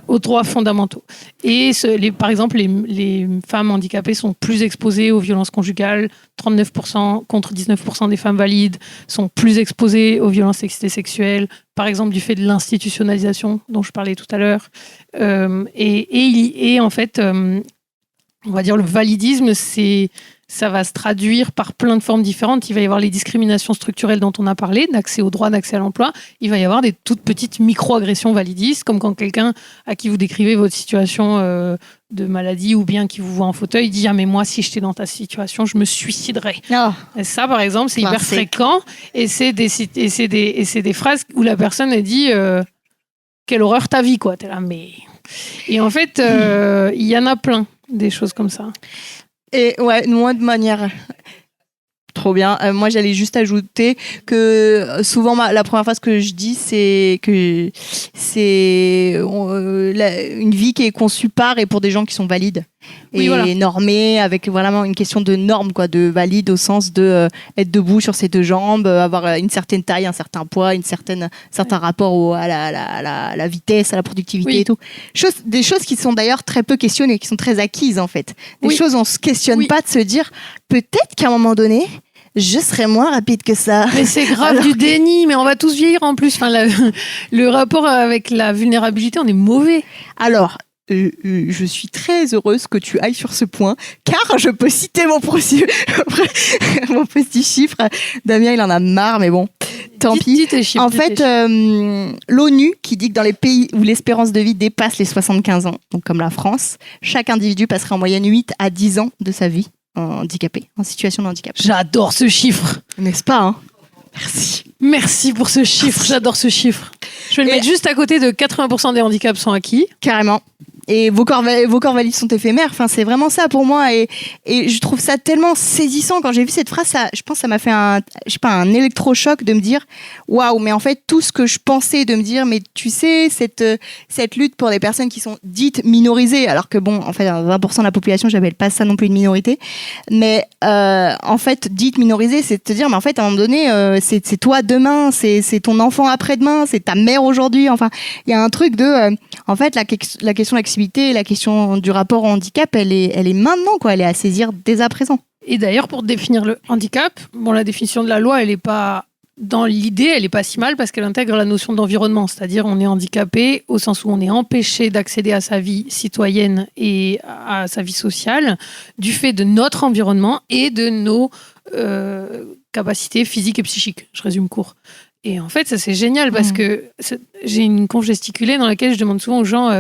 aux droits fondamentaux. Et par exemple, les femmes handicapées sont plus exposées aux violences conjugales, 39% contre 19% des femmes valides sont plus exposées aux violences sexuelles, par exemple du fait de l'institutionnalisation dont je parlais tout à l'heure. Et en fait, on va dire le validisme, ça va se traduire par plein de formes différentes. Il va y avoir les discriminations structurelles dont on a parlé, d'accès aux droits, d'accès à l'emploi. Il va y avoir des toutes petites micro-agressions validistes, comme quand quelqu'un à qui vous décrivez votre situation de maladie ou bien qui vous voit en fauteuil dit « Ah mais moi, si j'étais dans ta situation, je me suiciderais. Oh. » Et ça, par exemple, c'est hyper Classique. fréquent. Et c'est des phrases où la personne a dit quelle horreur ta vie, quoi. T'es là, mais... Et en fait, il y en a plein, des choses comme ça. Et ouais, moi de manière trop bien. Moi, j'allais juste ajouter que souvent la première phrase que je dis, c'est que c'est une vie qui est conçue par et pour des gens qui sont valides Oui, et voilà. normés, avec vraiment une question de norme, quoi, de valide au sens de être debout sur ses deux jambes, avoir une certaine taille, un certain poids, certain rapport à la vitesse, à la productivité Oui. et tout. Des choses qui sont d'ailleurs très peu questionnées, qui sont très acquises en fait. Des Oui. choses on se questionne Oui. pas de se dire peut-être qu'à un moment donné je serai moins rapide que ça. Mais c'est grave du déni, mais on va tous vieillir en plus. Enfin, le rapport avec la vulnérabilité, on est mauvais. Alors, je suis très heureuse que tu ailles sur ce point, car je peux citer mon petit chiffre. Damien, il en a marre, mais bon, tant pis. Dis tes chiffres, En dis tes fait, chiffres. l'ONU qui dit que dans les pays où l'espérance de vie dépasse les 75 ans, donc comme la France, chaque individu passerait en moyenne 8 à 10 ans de sa vie handicapé, en situation de handicap. J'adore ce chiffre. N'est-ce pas, hein? Merci. Merci pour ce chiffre. J'adore ce chiffre. Je vais le mettre juste à côté de 80% des handicaps sont acquis. Carrément. Et vos corps valides sont éphémères. Enfin, c'est vraiment ça pour moi. Et je trouve ça tellement saisissant. Quand j'ai vu cette phrase, je pense que ça m'a fait un électrochoc de me dire waouh, mais en fait, tout ce que je pensais de me dire, mais tu sais, cette lutte pour les personnes qui sont dites minorisées, alors que bon, en fait, 20% de la population, j'appelle pas ça non plus une minorité. Mais en fait, dites minorisée, c'est de te dire, mais en fait, à un moment donné, c'est toi demain, c'est ton enfant après-demain, c'est ta mère aujourd'hui. Enfin, il y a un truc de, en fait, la question de l'accessibilité, la question du rapport au handicap, elle est maintenant, quoi. Elle est à saisir dès à présent. Et d'ailleurs, pour définir le handicap, bon, la définition de la loi, elle n'est pas dans l'idée, elle n'est pas si mal parce qu'elle intègre la notion d'environnement, c'est-à-dire on est handicapé au sens où on est empêché d'accéder à sa vie citoyenne et à sa vie sociale du fait de notre environnement et de nos capacités physiques et psychiques. Je résume court. Et en fait, ça c'est génial parce que j'ai une conf gesticulée dans laquelle je demande souvent aux gens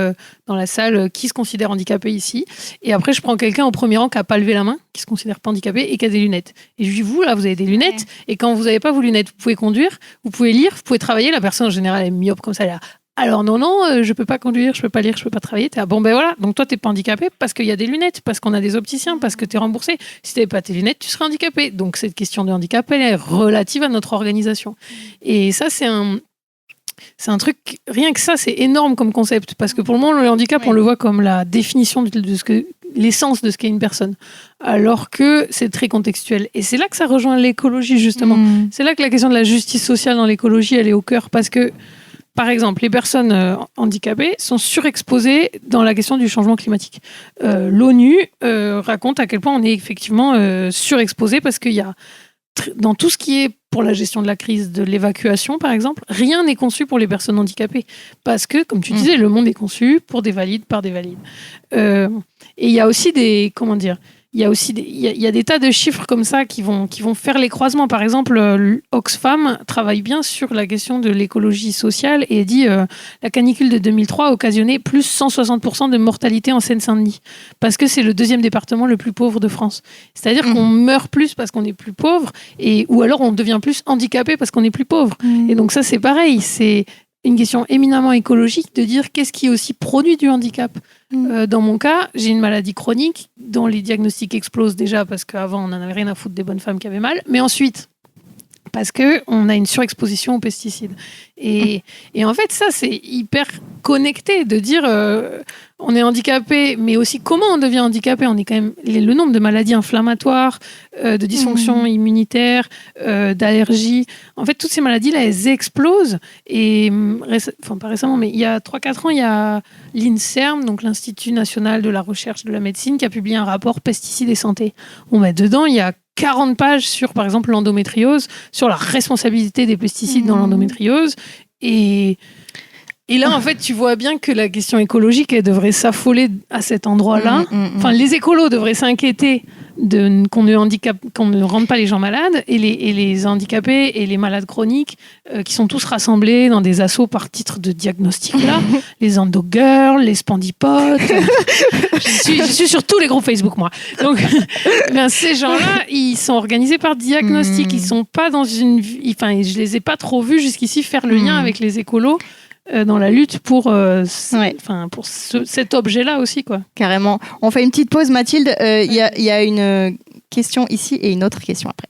dans la salle qui se considère handicapé ici. Et après, je prends quelqu'un au premier rang qui n'a pas levé la main, qui se considère pas handicapé et qui a des lunettes. Et je lui dis, vous là, vous avez des lunettes. Et quand vous n'avez pas vos lunettes, vous pouvez conduire, vous pouvez lire, vous pouvez travailler. La personne en général est myope comme ça. Elle est là, alors non, je peux pas conduire, je peux pas lire, je peux pas travailler. T'es là, bon ben voilà, donc toi t'es pas handicapé parce qu'il y a des lunettes, parce qu'on a des opticiens, parce que t'es remboursé. Si t'avais pas tes lunettes, tu serais handicapé. Donc cette question de handicap, elle est relative à notre organisation. Et ça c'est un truc, rien que ça, c'est énorme comme concept, parce que pour le moment, le handicap, on le voit comme la définition de ce que l'essence de ce qu'est une personne, alors que c'est très contextuel. Et c'est là que ça rejoint l'écologie, justement. C'est là que la question de la justice sociale dans l'écologie, elle est au cœur, parce que par exemple, les personnes handicapées sont surexposées dans la question du changement climatique. L'ONU raconte à quel point on est effectivement surexposé parce qu'il y a, dans tout ce qui est pour la gestion de la crise, de l'évacuation par exemple, rien n'est conçu pour les personnes handicapées. Parce que, comme tu disais, le monde est conçu pour des valides, par des valides. Et il y a aussi des... Comment dire ? Il y a des tas de chiffres comme ça qui vont faire les croisements. Par exemple, Oxfam travaille bien sur la question de l'écologie sociale et dit la canicule de 2003 a occasionné plus 160% de mortalité en Seine-Saint-Denis parce que c'est le 2e département le plus pauvre de France. C'est-à-dire qu'on meurt plus parce qu'on est plus pauvre ou alors on devient plus handicapé parce qu'on est plus pauvre. Et donc ça, c'est pareil. C'est une question éminemment écologique de dire qu'est-ce qui aussi produit du handicap. Dans mon cas, j'ai une maladie chronique dont les diagnostics explosent déjà parce qu'avant, on n'en avait rien à foutre des bonnes femmes qui avaient mal, mais ensuite, parce qu'on a une surexposition aux pesticides. Et en fait, ça, c'est hyper connecté de dire on est handicapé, mais aussi comment on devient handicapé. On est quand même le nombre de maladies inflammatoires, de dysfonctions immunitaires, d'allergies. En fait, toutes ces maladies-là, elles explosent. Et, enfin, pas récemment, mais il y a 3-4 ans, il y a l'INSERM, donc l'Institut national de la recherche de la médecine, qui a publié un rapport pesticides et santé. Bon, bah, dedans, il y a 40 pages sur, par exemple, l'endométriose, sur la responsabilité des pesticides dans l'endométriose. Et là, en fait, tu vois bien que la question écologique, elle devrait s'affoler à cet endroit-là. Enfin, les écolos devraient s'inquiéter qu'on ne rende pas les gens malades et les handicapés et les malades chroniques qui sont tous rassemblés dans des assos par titre de diagnostic là, les endo-girls, les spandipotes. je suis sur tous les groupes Facebook moi. Donc ben, ces gens-là, ils sont organisés par diagnostic, ils sont pas dans une enfin je les ai pas trop vus jusqu'ici faire le lien avec les écolos. Dans la lutte pour, pour cet objet-là aussi, quoi. Carrément. On fait une petite pause, Mathilde. Il y a une question ici et une autre question après.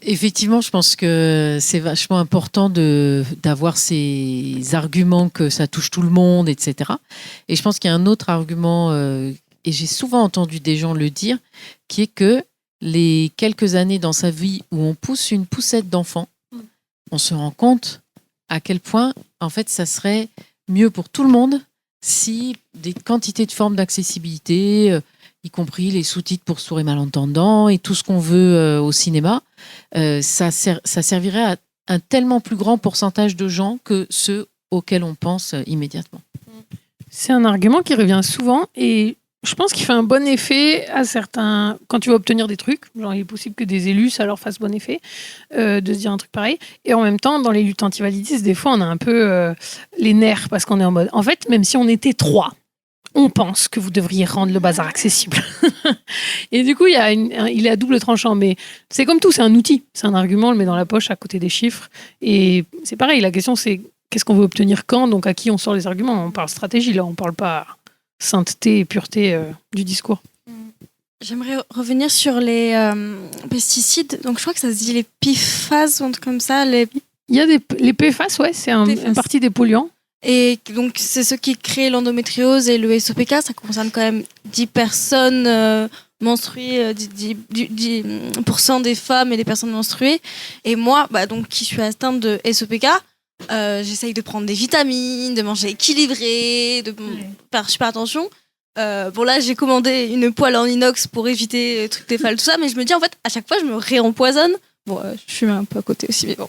Effectivement, je pense que c'est vachement important d'avoir ces arguments que ça touche tout le monde, etc. Et je pense qu'il y a un autre argument, et j'ai souvent entendu des gens le dire, qui est que les quelques années dans sa vie où on pousse une poussette d'enfant, on se rend compte à quel point, en fait, ça serait mieux pour tout le monde si des quantités de formes d'accessibilité, y compris les sous-titres pour sourds et malentendants et tout ce qu'on veut au cinéma, ça servirait à un tellement plus grand pourcentage de gens que ceux auxquels on pense immédiatement. C'est un argument qui revient souvent et je pense qu'il fait un bon effet à certains... Quand tu vas obtenir des trucs, genre il est possible que des élus, ça leur fasse bon effet de se dire un truc pareil. Et en même temps, dans les luttes anti-validistes, des fois, on a un peu les nerfs parce qu'on est en mode... En fait, même si on était 3, on pense que vous devriez rendre le bazar accessible. Et du coup, il est à double tranchant. Mais c'est comme tout, c'est un outil. C'est un argument, on le met dans la poche à côté des chiffres. Et c'est pareil, la question c'est qu'est-ce qu'on veut obtenir quand, donc à qui on sort les arguments. On parle stratégie, là, on parle pas... sainteté et pureté du discours. J'aimerais revenir sur les pesticides. Donc, je crois que ça se dit les PFAS ou un truc comme ça. Il y a les PFAS, ouais, c'est une partie des polluants. Et donc, c'est ceux qui créent l'endométriose et le SOPK. Ça concerne quand même 10 personnes menstruées, 10% des femmes et des personnes menstruées. Et moi, donc, qui suis atteinte de SOPK, j'essaye de prendre des vitamines, de manger équilibré, de faire super attention. Bon là j'ai commandé une poêle en inox pour éviter les trucs défales, tout ça, mais je me dis en fait à chaque fois je me réempoisonne. Bon, je fume un peu à côté aussi, mais bon,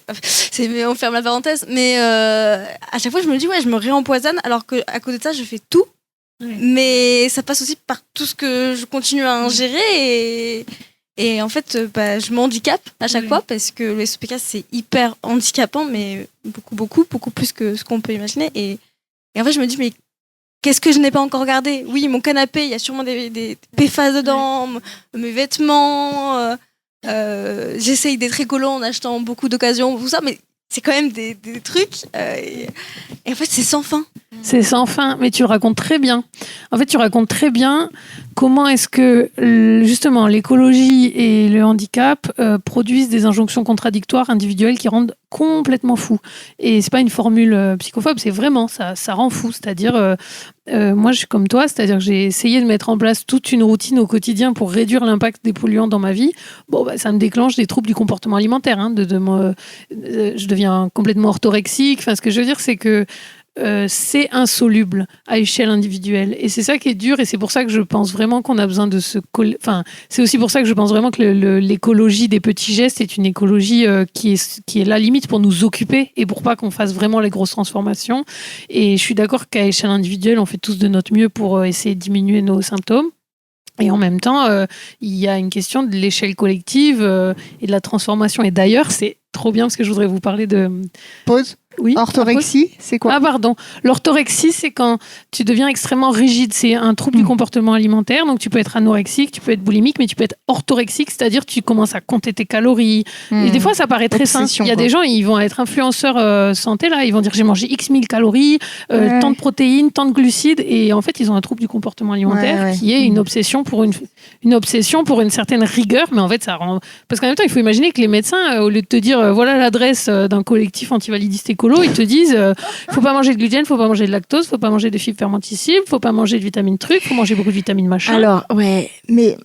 on ferme la parenthèse. Mais à chaque fois je me dis ouais je me réempoisonne alors qu'à côté de ça je fais tout. Mais ça passe aussi par tout ce que je continue à ingérer Et en fait, je m'handicape à chaque fois parce que le SOPK, c'est hyper handicapant, mais beaucoup plus que ce qu'on peut imaginer. Et en fait, je me dis, mais qu'est-ce que je n'ai pas encore regardé? Oui, mon canapé, il y a sûrement des PFAS dedans, mes vêtements. J'essaye d'être écolo en achetant beaucoup d'occasions, tout ça, mais c'est quand même des trucs. Et en fait, c'est sans fin. C'est sans fin, mais tu le racontes très bien. En fait, tu racontes très bien comment est-ce que, justement, l'écologie et le handicap produisent des injonctions contradictoires individuelles qui rendent complètement fou. Et c'est pas une formule psychophobe, c'est vraiment, ça rend fou. C'est-à-dire, moi, je suis comme toi, c'est-à-dire que j'ai essayé de mettre en place toute une routine au quotidien pour réduire l'impact des polluants dans ma vie. Bon, ça me déclenche des troubles du comportement alimentaire. Hein, je deviens complètement orthorexique. Enfin, ce que je veux dire, c'est que c'est insoluble à échelle individuelle. Et c'est ça qui est dur, et c'est pour ça que je pense vraiment qu'on a besoin de Enfin, c'est aussi pour ça que je pense vraiment que l'écologie des petits gestes est une écologie qui est la limite pour nous occuper et pour pas qu'on fasse vraiment les grosses transformations. Et je suis d'accord qu'à échelle individuelle, on fait tous de notre mieux pour essayer de diminuer nos symptômes. Et en même temps, il y a une question de l'échelle collective et de la transformation. Et d'ailleurs, c'est trop bien parce que je voudrais vous parler de... Pause. Oui. Orthorexie, c'est quoi? Ah pardon. L'orthorexie, c'est quand tu deviens extrêmement rigide. C'est un trouble du comportement alimentaire. Donc tu peux être anorexique, tu peux être boulimique, mais tu peux être orthorexique, c'est-à-dire tu commences à compter tes calories. Et des fois, ça paraît très simple. Il y a des gens, ils vont être influenceurs santé, là, ils vont dire j'ai mangé X mille calories, tant de protéines, tant de glucides. Et en fait, ils ont un trouble du comportement alimentaire qui est une obsession pour une certaine rigueur. Mais en fait, ça rend... Parce qu'en même temps, il faut imaginer que les médecins, au lieu de te dire voilà l'adresse d'un collectif antivalidiste écolo, ils te disent faut pas manger de gluten, faut pas manger de lactose, faut pas manger de fibres fermentescibles, faut pas manger de vitamines trucs, faut manger beaucoup de vitamines machin. Alors, ouais, mais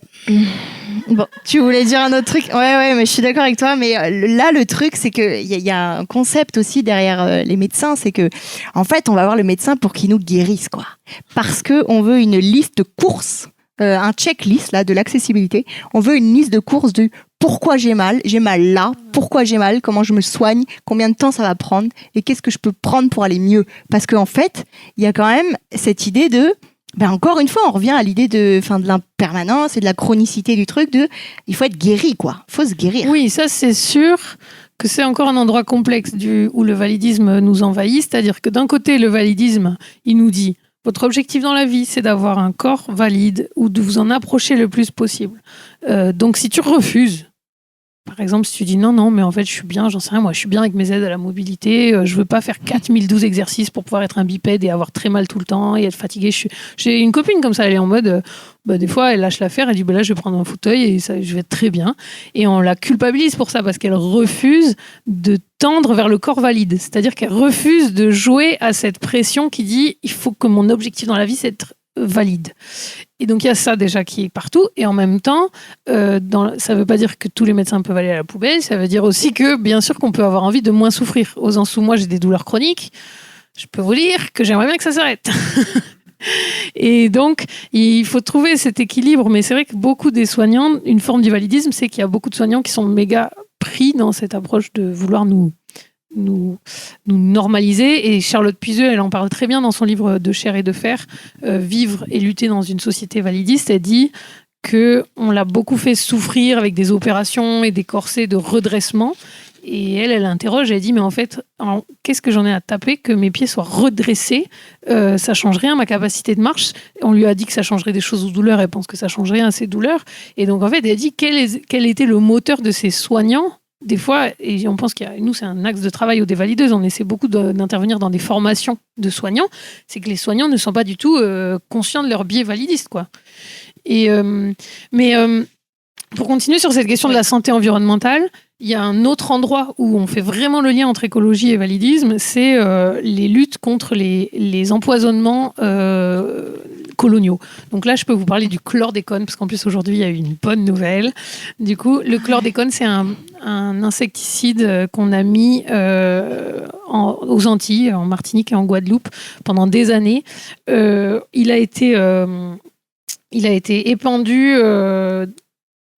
bon, tu voulais dire un autre truc. Ouais, mais je suis d'accord avec toi, mais là le truc c'est que il y a un concept aussi derrière les médecins, c'est que en fait, on va voir le médecin pour qu'il nous guérisse, quoi. Parce que on veut une liste de courses, un checklist là de l'accessibilité. On veut une liste de courses de pourquoi j'ai mal là, pourquoi j'ai mal, comment je me soigne, combien de temps ça va prendre et qu'est-ce que je peux prendre pour aller mieux. Parce qu'en fait, il y a quand même cette idée de, encore une fois, on revient à l'idée de l'impermanence et de la chronicité du truc, il faut être guéri, quoi. Il faut se guérir. Oui, ça c'est sûr que c'est encore un endroit complexe où le validisme nous envahit. C'est-à-dire que d'un côté, le validisme, il nous dit votre objectif dans la vie, c'est d'avoir un corps valide ou de vous en approcher le plus possible. Donc si tu refuses, par exemple, si tu dis non, mais en fait, je suis bien, j'en sais rien, moi, je suis bien avec mes aides à la mobilité, je veux pas faire 4012 exercices pour pouvoir être un bipède et avoir très mal tout le temps et être fatiguée. J'ai une copine comme ça, elle est en mode, des fois, elle lâche l'affaire, elle dit, là, je vais prendre un fauteuil et ça, je vais être très bien. Et on la culpabilise pour ça parce qu'elle refuse de tendre vers le corps valide. C'est-à-dire qu'elle refuse de jouer à cette pression qui dit, il faut que mon objectif dans la vie, c'est d'être valide. Et donc il y a ça déjà qui est partout, et en même temps ça ne veut pas dire que tous les médecins peuvent aller à la poubelle, ça veut dire aussi que bien sûr qu'on peut avoir envie de moins souffrir. Aux sous moi j'ai des douleurs chroniques, je peux vous dire que j'aimerais bien que ça s'arrête. Et donc il faut trouver cet équilibre, mais c'est vrai que beaucoup des soignants, une forme du validisme, c'est qu'il y a beaucoup de soignants qui sont méga pris dans cette approche de vouloir nous normaliser. Et Charlotte Puiseux, elle en parle très bien dans son livre De chair et de fer, Vivre et lutter dans une société validiste. Elle dit qu'on l'a beaucoup fait souffrir avec des opérations et des corsets de redressement. Et elle interroge, elle dit mais en fait, qu'est-ce que j'en ai à taper que mes pieds soient redressés, ça change rien à ma capacité de marche. On lui a dit que ça changerait des choses aux douleurs, elle pense que ça change rien à ses douleurs. Et donc en fait, elle dit quel était le moteur de ces soignants. Des fois, et on pense nous, c'est un axe de travail aux dévalideuses, on essaie beaucoup d'intervenir dans des formations de soignants, c'est que les soignants ne sont pas du tout conscients de leur biais validiste, quoi. Mais pour continuer sur cette question de la santé environnementale, il y a un autre endroit où on fait vraiment le lien entre écologie et validisme, c'est les luttes contre les empoisonnements coloniaux. Donc là, je peux vous parler du chlordécone, parce qu'en plus, aujourd'hui, il y a eu une bonne nouvelle. Du coup, le chlordécone, c'est un insecticide qu'on a mis aux Antilles, en Martinique et en Guadeloupe, pendant des années. Il a été épandu...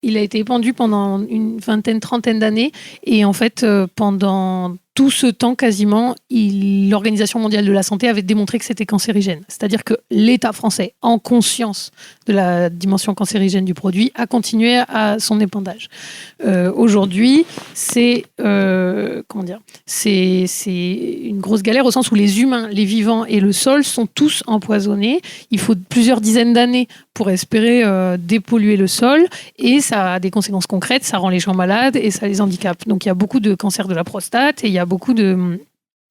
il a été épandu pendant une vingtaine, trentaine d'années. Et en fait, pendant tout ce temps quasiment, l'Organisation mondiale de la santé avait démontré que c'était cancérigène. C'est-à-dire que l'État français, en conscience de la dimension cancérigène du produit, a continué à son épandage. Aujourd'hui, c'est une grosse galère au sens où les humains, les vivants et le sol sont tous empoisonnés. Il faut plusieurs dizaines d'années pour espérer dépolluer le sol, et ça a des conséquences concrètes, ça rend les gens malades et ça les handicape. Donc il y a beaucoup de cancers de la prostate et il y a beaucoup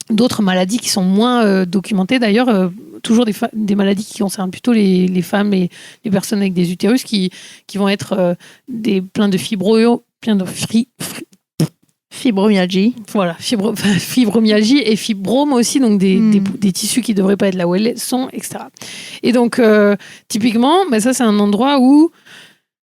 d'autres maladies qui sont moins documentées d'ailleurs, toujours des maladies qui concernent plutôt les femmes et les personnes avec des utérus qui vont être plein de Fibromyalgie. Voilà, fibromyalgie et fibrome aussi, donc des tissus qui ne devraient pas être là où elles sont, etc. Et donc, typiquement, ça, c'est un endroit où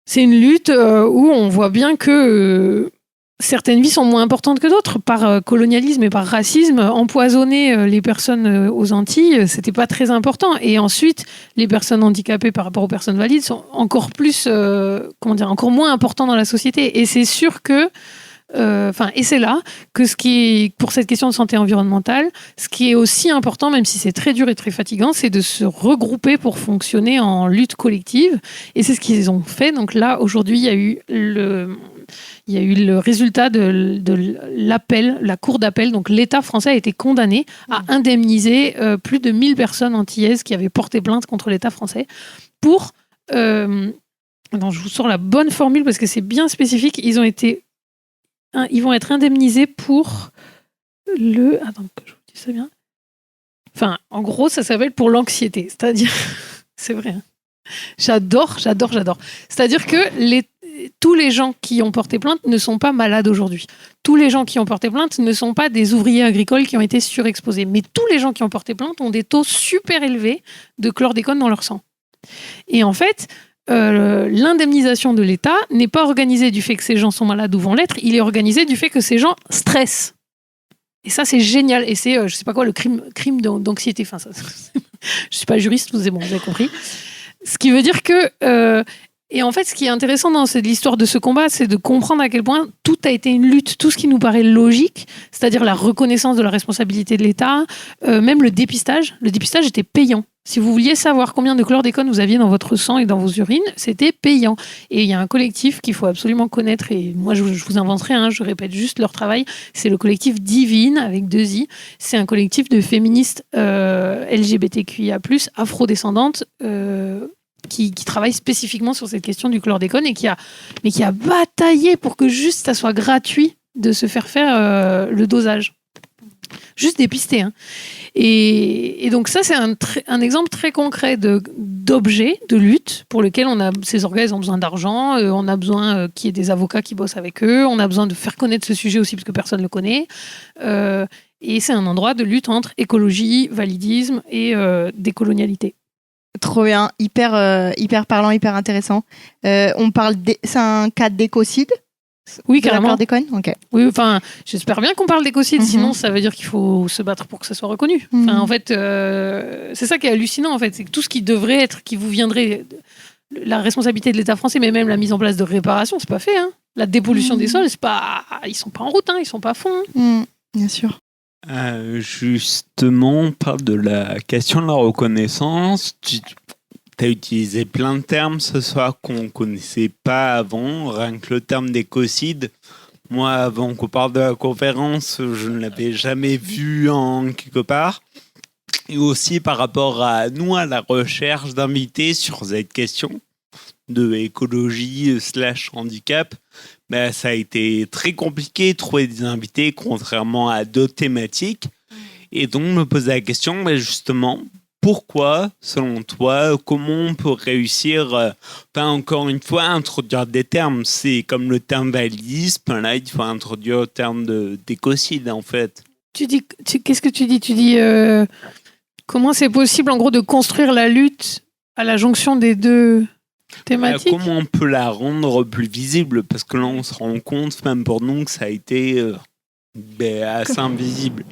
c'est une lutte où on voit bien que certaines vies sont moins importantes que d'autres. Par colonialisme et par racisme, empoisonner les personnes aux Antilles, c'était pas très important. Et ensuite, les personnes handicapées par rapport aux personnes valides sont encore plus, encore moins importantes dans la société. Et c'est sûr que et c'est là que pour cette question de santé environnementale, ce qui est aussi important, même si c'est très dur et très fatigant, c'est de se regrouper pour fonctionner en lutte collective. Et c'est ce qu'ils ont fait. Donc là, aujourd'hui, il y a eu le résultat de l'appel, la cour d'appel. Donc l'État français a été condamné à indemniser plus de 1000 personnes antillaises qui avaient porté plainte contre l'État français pour... je vous sors la bonne formule parce que c'est bien spécifique. Ils vont être indemnisés pour Attends que je vous dise ça bien. Enfin, en gros, ça s'appelle pour l'anxiété. C'est-à-dire... c'est vrai. Hein. J'adore. C'est-à-dire que tous les gens qui ont porté plainte ne sont pas malades aujourd'hui. Tous les gens qui ont porté plainte ne sont pas des ouvriers agricoles qui ont été surexposés. Mais tous les gens qui ont porté plainte ont des taux super élevés de chlordécone dans leur sang. Et en fait... l'indemnisation de l'État n'est pas organisée du fait que ces gens sont malades ou vont l'être, il est organisé du fait que ces gens stressent. Et ça, c'est génial. Et c'est, je sais pas quoi, le crime d'anxiété. Enfin, ça, je suis pas juriste, vous avez compris. Ce qui veut dire que... et en fait, ce qui est intéressant dans l'histoire de ce combat, c'est de comprendre à quel point tout a été une lutte, tout ce qui nous paraît logique, c'est-à-dire la reconnaissance de la responsabilité de l'État, même le dépistage. Le dépistage était payant. Si vous vouliez savoir combien de chlordécone vous aviez dans votre sang et dans vos urines, c'était payant. Et il y a un collectif qu'il faut absolument connaître, et moi je vous inventerai, je répète juste leur travail, c'est le collectif Divine, avec 2 I. C'est un collectif de féministes LGBTQIA+, afrodescendantes, qui travaille spécifiquement sur cette question du chlordécone et qui a bataillé pour que juste ça soit gratuit de se faire le dosage. Juste dépister. Hein. Et donc ça, c'est un exemple très concret d'objet, de lutte, pour lequel ces organes ont besoin d'argent, on a besoin qu'il y ait des avocats qui bossent avec eux, on a besoin de faire connaître ce sujet aussi parce que personne ne le connaît. Et c'est un endroit de lutte entre écologie, validisme et décolonialité. Trop bien, hyper parlant, hyper intéressant. C'est un cas d'écocide. Oui, carrément. Chlordécone, ok. Oui, enfin, j'espère bien qu'on parle d'écocide, sinon ça veut dire qu'il faut se battre pour que ça soit reconnu. Enfin, en fait, c'est ça qui est hallucinant, en fait, c'est que tout ce qui devrait être, qui vous viendrait, la responsabilité de l'État français, mais même la mise en place de réparation, c'est pas fait. Hein. La dépollution des sols, ils sont pas en route, ils sont pas à fond. Bien sûr. Justement, on parle de la question de la reconnaissance. Tu as utilisé plein de termes ce soir qu'on ne connaissait pas avant, rien que le terme d'écocide. Moi, avant qu'on parle de la conférence, je ne l'avais jamais vu en quelque part. Et aussi par rapport à nous, à la recherche d'invités sur cette question de écologie / handicap, ça a été très compliqué de trouver des invités, contrairement à d'autres thématiques. Et donc, me poser la question, justement, pourquoi, selon toi, comment on peut réussir, encore une fois, à introduire des termes. C'est comme le terme validisme, là, il faut introduire le terme d'écocide, en fait. Qu'est-ce que tu dis ? Tu dis comment c'est possible, en gros, de construire la lutte à la jonction des deux thématiques ? Comment on peut la rendre plus visible ? Parce que là, on se rend compte, même pour nous, que ça a été assez invisible.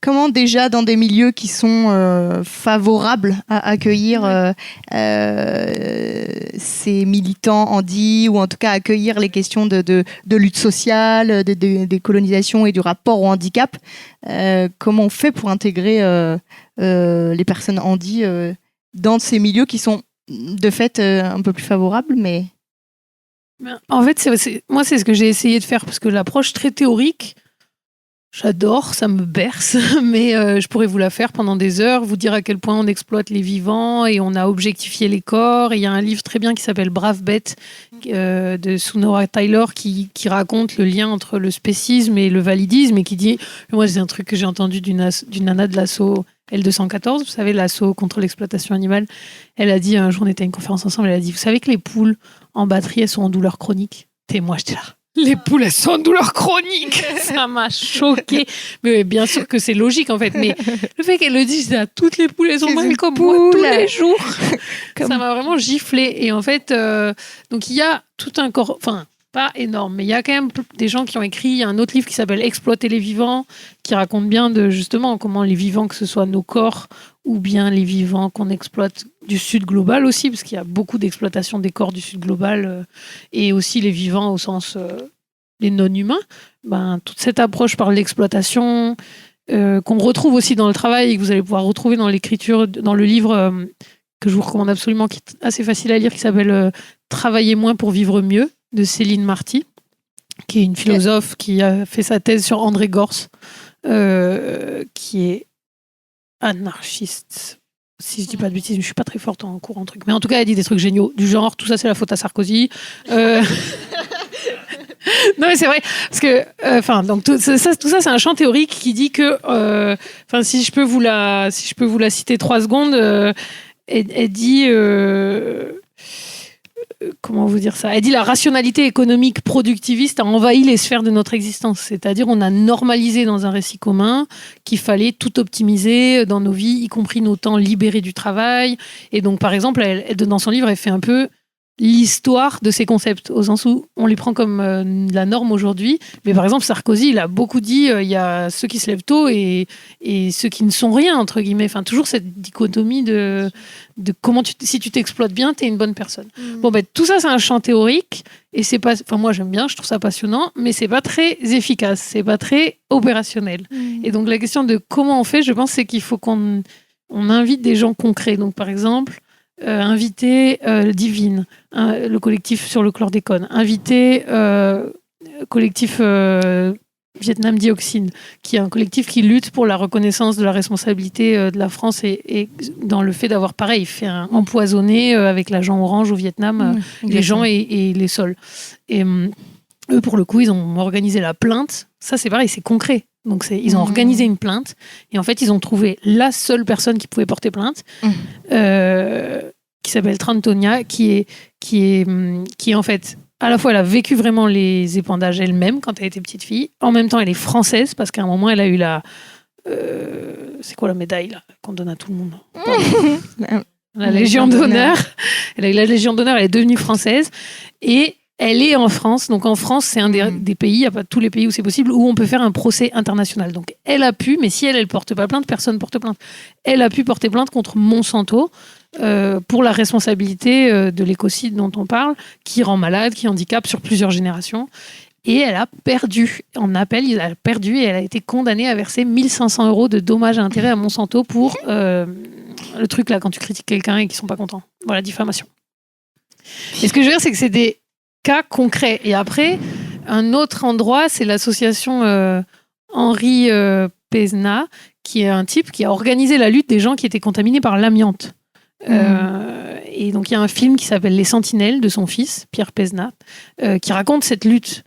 comment déjà dans des milieux qui sont favorables à accueillir ces militants handi, ou en tout cas accueillir les questions de lutte sociale, des colonisations et du rapport au handicap, comment on fait pour intégrer les personnes handi dans ces milieux qui sont de fait un peu plus favorables, mais... En fait, moi, c'est ce que j'ai essayé de faire, parce que l'approche très théorique, j'adore, ça me berce, mais je pourrais vous la faire pendant des heures, vous dire à quel point on exploite les vivants et on a objectifié les corps. Et il y a un livre très bien qui s'appelle Brave Bête de Sunora Taylor qui raconte le lien entre le spécisme et le validisme, et qui dit, moi c'est un truc que j'ai entendu d'une nana de l'assaut L214, vous savez, l'assaut contre l'exploitation animale. Elle a dit, un jour on était à une conférence ensemble, elle a dit, vous savez que les poules en batterie, elles sont en douleur chronique. Et moi j'étais là, les poules, elles sont en douleur chronique. Ça m'a choquée. Mais bien sûr que c'est logique en fait. Mais le fait qu'elle le dise à toutes les poules, elles ont mal comme moi tous les jours. Ça m'a vraiment giflé. Et en fait, donc il y a tout un corps, enfin pas énorme, mais il y a quand même des gens qui ont écrit. Il y a un autre livre qui s'appelle Exploiter les vivants, qui raconte bien de justement comment les vivants, que ce soit nos corps ou bien les vivants qu'on exploite du sud global aussi, parce qu'il y a beaucoup d'exploitation des corps du sud global, et aussi les vivants au sens les non-humains, toute cette approche par l'exploitation qu'on retrouve aussi dans le travail et que vous allez pouvoir retrouver dans l'écriture, dans le livre que je vous recommande absolument, qui est assez facile à lire, qui s'appelle Travailler moins pour vivre mieux, de Céline Marty, qui est une philosophe qui a fait sa thèse sur André Gorz, qui est anarchiste. Si je dis pas de bêtises, je suis pas très forte en cours en truc. Mais en tout cas, elle dit des trucs géniaux, du genre, tout ça c'est la faute à Sarkozy. Non mais c'est vrai, parce que, donc tout ça c'est un champ théorique qui dit que, si je peux vous la citer 3 secondes, elle dit. Comment vous dire ça ? Elle dit la rationalité économique productiviste a envahi les sphères de notre existence. C'est-à-dire on a normalisé dans un récit commun qu'il fallait tout optimiser dans nos vies, y compris nos temps libérés du travail. Et donc, par exemple, elle, dans son livre, elle fait un peu l'histoire de ces concepts, au sens où on les prend comme la norme aujourd'hui. Mais par exemple, Sarkozy, il a beaucoup dit il y a ceux qui se lèvent tôt et ceux qui ne sont rien, entre guillemets. Enfin, toujours cette dichotomie de comment si tu t'exploites bien, tu es une bonne personne. Tout ça, c'est un champ théorique. Et c'est pas, moi, j'aime bien, je trouve ça passionnant, mais c'est pas très efficace, c'est pas très opérationnel. Et donc, la question de comment on fait, je pense, c'est qu'il faut qu'on invite des gens concrets. Donc, par exemple, inviter Divine, le collectif sur le chlordécone, inviter collectif Vietnam Dioxine, qui est un collectif qui lutte pour la reconnaissance de la responsabilité de la France et dans le fait d'avoir, pareil, fait empoisonné avec l'agent orange au Vietnam les gens et les sols. Et eux, pour le coup, ils ont organisé la plainte. Ça, c'est pareil, c'est concret. Donc, ils ont organisé une plainte et en fait, ils ont trouvé la seule personne qui pouvait porter plainte, qui s'appelle Trantonia, qui est en fait, à la fois, elle a vécu vraiment les épandages elle-même quand elle était petite fille. En même temps, elle est française parce qu'à un moment, elle a eu la... c'est quoi la médaille là, qu'on donne à tout le monde La Légion d'honneur. Elle a eu la Légion d'honneur, elle est devenue française et elle est en France. Donc en France, c'est un des pays, il n'y a pas tous les pays où c'est possible, où on peut faire un procès international. Donc elle a pu, mais si elle ne porte pas plainte, personne ne porte plainte. Elle a pu porter plainte contre Monsanto pour la responsabilité de l'écocide dont on parle, qui rend malade, qui handicape sur plusieurs générations. Et elle a perdu. En appel, elle a perdu et elle a été condamnée à verser 1 500 € de dommages à intérêts à Monsanto pour le truc là, quand tu critiques quelqu'un et qu'ils ne sont pas contents. Voilà, diffamation. Et ce que je veux dire, c'est que c'est des cas concrets. Et après, un autre endroit, c'est l'association Henri Pesna, qui est un type qui a organisé la lutte des gens qui étaient contaminés par l'amiante. Et donc, il y a un film qui s'appelle Les Sentinelles de son fils, Pierre Pesna, qui raconte cette lutte.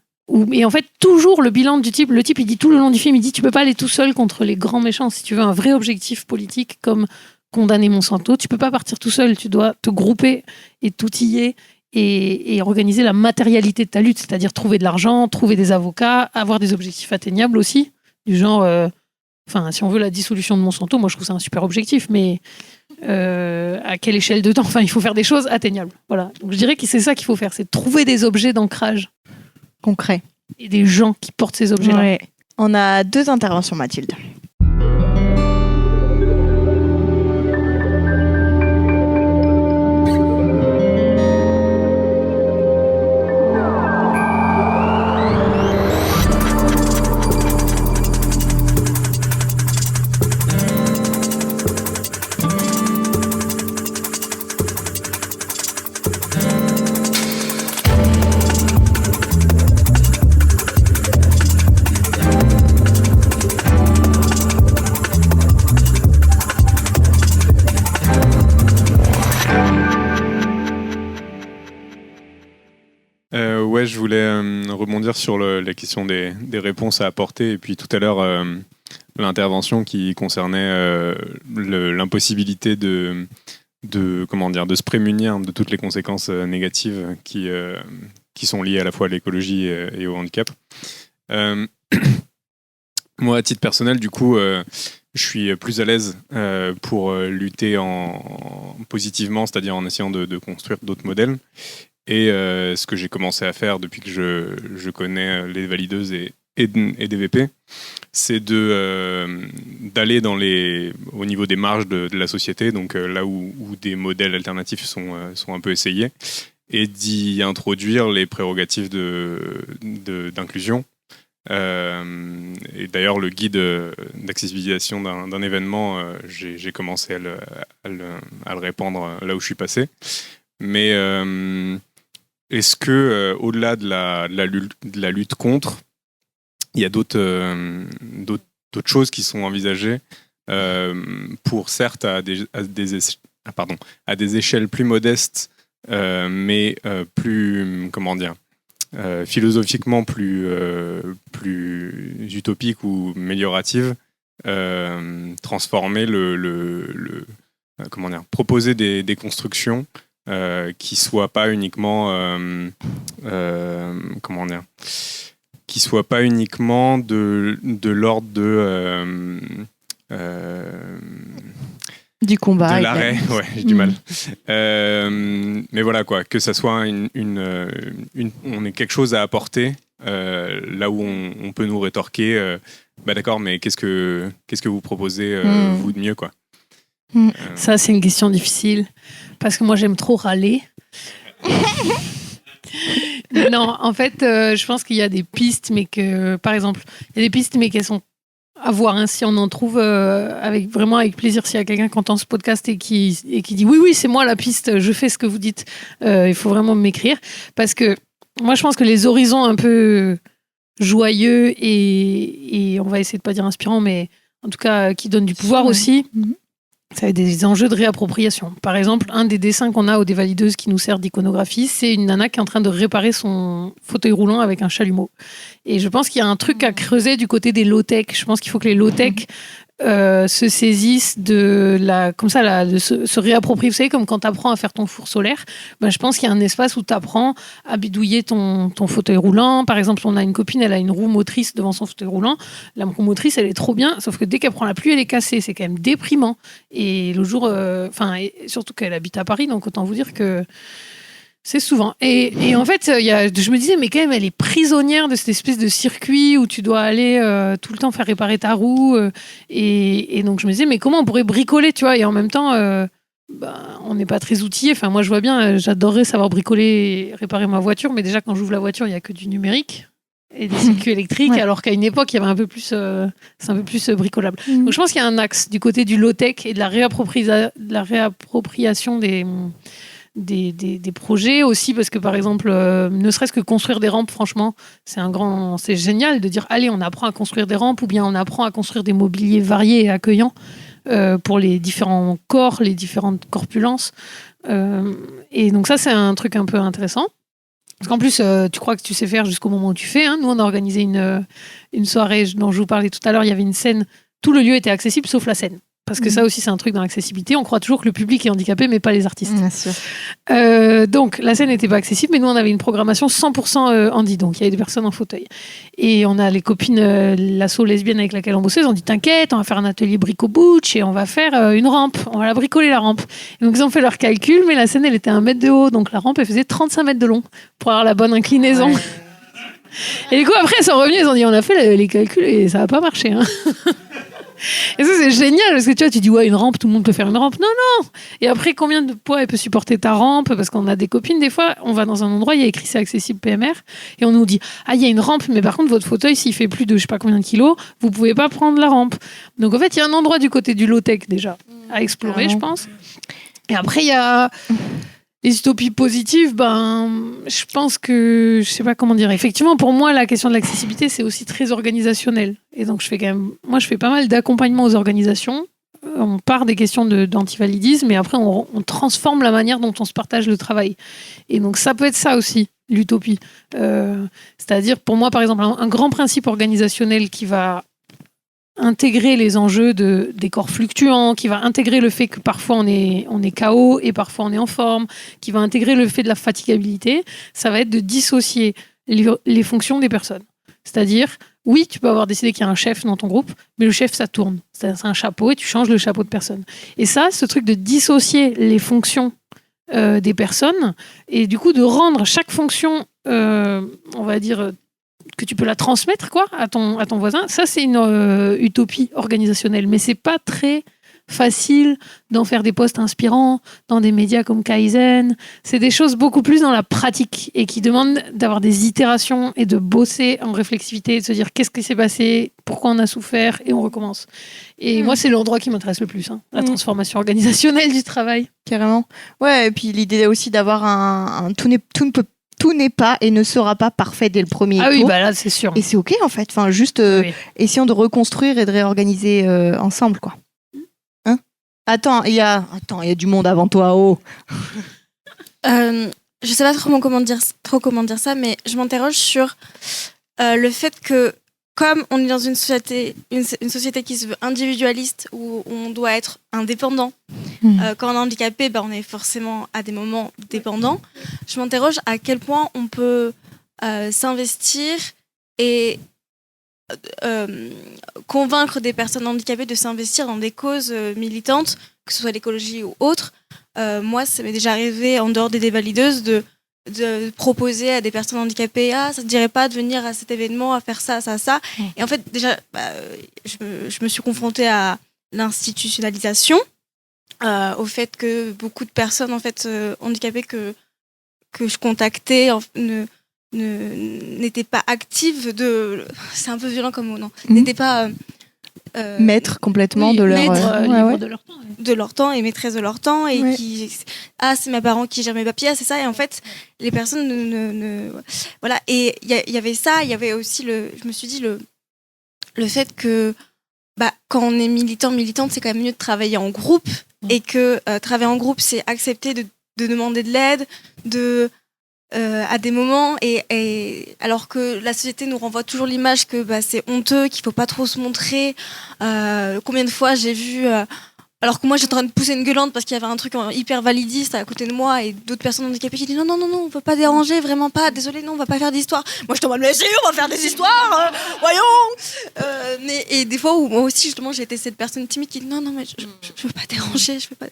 Et en fait, toujours le bilan du type, le type, il dit tout le long du film, il dit tu peux pas aller tout seul contre les grands méchants. Si tu veux un vrai objectif politique comme condamner Monsanto, tu peux pas partir tout seul. Tu dois te grouper et t'outiller et organiser la matérialité de ta lutte, c'est-à-dire trouver de l'argent, trouver des avocats, avoir des objectifs atteignables aussi, du genre, si on veut la dissolution de Monsanto, moi je trouve ça un super objectif, mais à quelle échelle de temps ? Enfin, il faut faire des choses atteignables. Voilà. Donc je dirais que c'est ça qu'il faut faire, c'est trouver des objets d'ancrage concrets et des gens qui portent ces objets-là. Ouais. On a 2 interventions, Mathilde. Ouais, je voulais rebondir sur la question des réponses à apporter. Et puis tout à l'heure, l'intervention qui concernait l'impossibilité de se prémunir de toutes les conséquences négatives qui sont liées à la fois à l'écologie et au handicap. Moi, à titre personnel, du coup, je suis plus à l'aise pour lutter positivement, c'est-à-dire en essayant de construire d'autres modèles. Et ce que j'ai commencé à faire depuis que je connais les valideuses et DVP, c'est d'aller au niveau des marges de la société, donc là où des modèles alternatifs sont un peu essayés, et d'y introduire les prérogatives d'inclusion. Et d'ailleurs, le guide d'accessibilisation d'un événement, j'ai commencé à le répandre là où je suis passé. Mais est-ce que, au-delà de la lutte contre, il y a d'autres choses qui sont envisagées pour, certes, à des échelles plus modestes, mais plus, comment dire, philosophiquement plus utopique ou améliorative, transformer comment dire, proposer des constructions qui soient pas uniquement comment dire, qui soient pas uniquement de l'ordre du combat. De l'arrêt, ouais, j'ai du mal. Mais voilà, quoi, que ça soit on ait quelque chose à apporter, là où on peut nous rétorquer, d'accord, mais qu'est-ce que vous proposez, vous, de mieux, quoi. Ça, c'est une question difficile, parce que moi, j'aime trop râler. Non, en fait, je pense qu'il y a des pistes, mais que, par exemple, il y a des pistes, mais qu'elles sont à voir, hein, si on en trouve avec plaisir. S'il y a quelqu'un qui entend ce podcast et qui dit oui, c'est moi la piste, je fais ce que vous dites, il faut vraiment m'écrire, parce que moi je pense que les horizons un peu joyeux et on va essayer de pas dire inspirants, mais en tout cas qui donnent du pouvoir aussi, ça a des enjeux de réappropriation. Par exemple, un des dessins qu'on a au Dévalideuse qui nous sert d'iconographie, c'est une nana qui est en train de réparer son fauteuil roulant avec un chalumeau. Et je pense qu'il y a un truc à creuser du côté des low-tech. Je pense qu'il faut que les low-tech se saisissent de se réapproprier. Vous savez, comme quand tu apprends à faire ton four solaire, je pense qu'il y a un espace où tu apprends à bidouiller ton fauteuil roulant. Par exemple, on a une copine, elle a une roue motrice devant son fauteuil roulant. La roue motrice, elle est trop bien, sauf que dès qu'elle prend la pluie, elle est cassée. C'est quand même déprimant. Et le jour, surtout qu'elle habite à Paris, donc autant vous dire que c'est souvent. Et en fait, je me disais, mais quand même, elle est prisonnière de cette espèce de circuit où tu dois aller tout le temps faire réparer ta roue. Et donc, je me disais, mais comment on pourrait bricoler, tu vois? Et en même temps, on n'est pas très outillé. Enfin, moi, je vois bien, j'adorerais savoir bricoler et réparer ma voiture. Mais déjà, quand j'ouvre la voiture, il n'y a que du numérique et des circuits électriques. Ouais. Alors qu'à une époque, il y avait un peu plus, c'est un peu plus bricolable. Donc, je pense qu'il y a un axe du côté du low-tech et de la réappropriation des projets aussi, parce que par exemple, ne serait-ce que construire des rampes, franchement, c'est génial de dire allez, on apprend à construire des rampes, ou bien on apprend à construire des mobiliers variés et accueillants pour les différents corps, les différentes corpulences. Et donc ça, c'est un truc un peu intéressant. Parce qu'en plus, tu crois que tu sais faire jusqu'au moment où tu fais. Hein. Nous, on a organisé une soirée dont je vous parlais tout à l'heure. Il y avait une scène, tout le lieu était accessible sauf la scène. Parce que ça aussi, c'est un truc dans l'accessibilité. On croit toujours que le public est handicapé, mais pas les artistes. Bien sûr. Donc, la scène n'était pas accessible, mais nous, on avait une programmation 100% handi. Donc, il y avait des personnes en fauteuil. Et on a les copines, l'asso lesbienne avec laquelle on bossait, ils ont dit t'inquiète, on va faire un atelier brico-butch et on va faire une rampe. On va la bricoler, la rampe. Et donc, ils ont fait leur calcul, mais la scène, elle était 1 mètre de haut. Donc, la rampe, elle faisait 35 mètres de long pour avoir la bonne inclinaison. Ouais. Et du coup, après, ils sont revenus, ils ont dit on a fait les calculs et ça n'a pas marché. Hein. Et ça, c'est génial parce que tu dis ouais, une rampe, tout le monde peut faire une rampe. Non. Et après, combien de poids elle peut supporter ta rampe? Parce qu'on a des copines, des fois, on va dans un endroit, il y a écrit c'est accessible PMR et on nous dit il y a une rampe, mais par contre, votre fauteuil, s'il fait plus de je sais pas combien de kilos, vous pouvez pas prendre la rampe. Donc en fait, il y a un endroit du côté du low-tech déjà à explorer, je pense. Et après, il y a les utopies positives, je pense que, je sais pas comment dire. Effectivement, pour moi, la question de l'accessibilité, c'est aussi très organisationnel. Et donc, je fais pas mal d'accompagnement aux organisations. On part des questions d'antivalidisme, mais après, on transforme la manière dont on se partage le travail. Et donc, ça peut être ça aussi. l'utopie. C'est-à-dire, pour moi, par exemple, un grand principe organisationnel qui va intégrer les enjeux des corps fluctuants, qui va intégrer le fait que parfois on est KO et parfois on est en forme, qui va intégrer le fait de la fatigabilité, ça va être de dissocier les fonctions des personnes. C'est-à-dire, oui, tu peux avoir décidé qu'il y a un chef dans ton groupe, mais le chef, ça tourne. C'est un chapeau et tu changes le chapeau de personne. Et ça, ce truc de dissocier les fonctions des personnes et du coup de rendre chaque fonction, on va dire, que tu peux la transmettre quoi, à ton voisin, ça c'est une utopie organisationnelle. Mais c'est pas très facile d'en faire des posts inspirants dans des médias comme Kaizen. C'est des choses beaucoup plus dans la pratique et qui demandent d'avoir des itérations et de bosser en réflexivité, de se dire qu'est-ce qui s'est passé, pourquoi on a souffert et on recommence. Et moi, c'est l'endroit qui m'intéresse le plus, la transformation organisationnelle du travail. Carrément. Ouais, et puis l'idée aussi d'avoir un tout n'est pas et ne sera pas parfait dès le premier tour. Ah oui, bah là, c'est sûr. Et c'est OK, en fait. Enfin, juste essayons de reconstruire et de réorganiser ensemble, quoi. Hein? Attends, il y a du monde avant toi, oh. Je sais pas trop comment dire ça, mais je m'interroge sur le fait que, comme on est dans une société qui se veut individualiste, où on doit être indépendant, quand on est handicapé, on est forcément à des moments dépendant. Je m'interroge à quel point on peut s'investir et convaincre des personnes handicapées de s'investir dans des causes militantes, que ce soit l'écologie ou autre. Moi, ça m'est déjà arrivé, en dehors des dévalideuses, de proposer à des personnes handicapées, ça te dirait pas de venir à cet événement, à faire ça. Et en fait, déjà, je me suis confrontée à l'institutionnalisation, au fait que beaucoup de personnes en fait handicapées que je contactais n'étaient pas actives c'est un peu violent comme mot, non, n'étaient pas maîtres complètement de leur de leur temps et maîtresse de leur temps et c'est mes parents qui gèrent mes papiers, c'est ça. Et en fait les personnes voilà, et il y avait ça, il y avait aussi je me suis dit le fait que quand on est militante, c'est quand même mieux de travailler en groupe, et que travailler en groupe, c'est accepter de demander de l'aide à des moments, et alors que la société nous renvoie toujours l'image que c'est honteux, qu'il faut pas trop se montrer. Combien de fois j'ai vu, alors que moi j'étais en train de pousser une gueulante parce qu'il y avait un truc hyper validiste à côté de moi, et d'autres personnes handicapées qui disent non, on peut pas déranger, vraiment pas, désolé, non, on va pas faire d'histoire. Moi je te demande, mais si, on va faire des histoires, voyons. Et des fois où moi aussi justement j'ai été cette personne timide qui dit non, mais je veux pas déranger, je veux pas.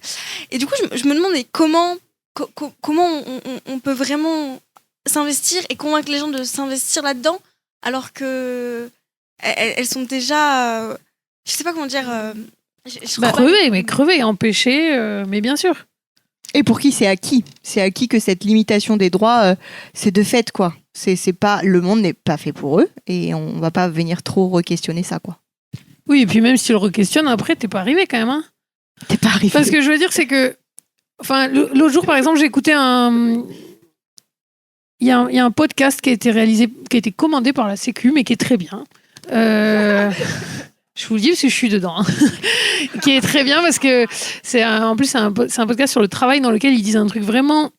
Et du coup je me demande comment on peut vraiment s'investir et convaincre les gens de s'investir là-dedans, alors que elles sont déjà, je sais pas comment dire. Crever, empêcher, mais bien sûr. Et pour qui c'est acquis que cette limitation des droits, c'est de fait, quoi. C'est pas, le monde n'est pas fait pour eux, et on va pas venir trop re-questionner ça, quoi. Oui, et puis même si tu le re-questionnes, après, t'es pas arrivé quand même, hein. T'es pas arrivé. Parce que je veux dire, c'est que, enfin, l'autre jour, par exemple, j'ai écouté il y a un podcast qui a été commandé par la Sécu, mais qui est très bien. Je vous le dis parce que je suis dedans, hein. Qui est très bien parce que c'est un podcast sur le travail dans lequel ils disent un truc vraiment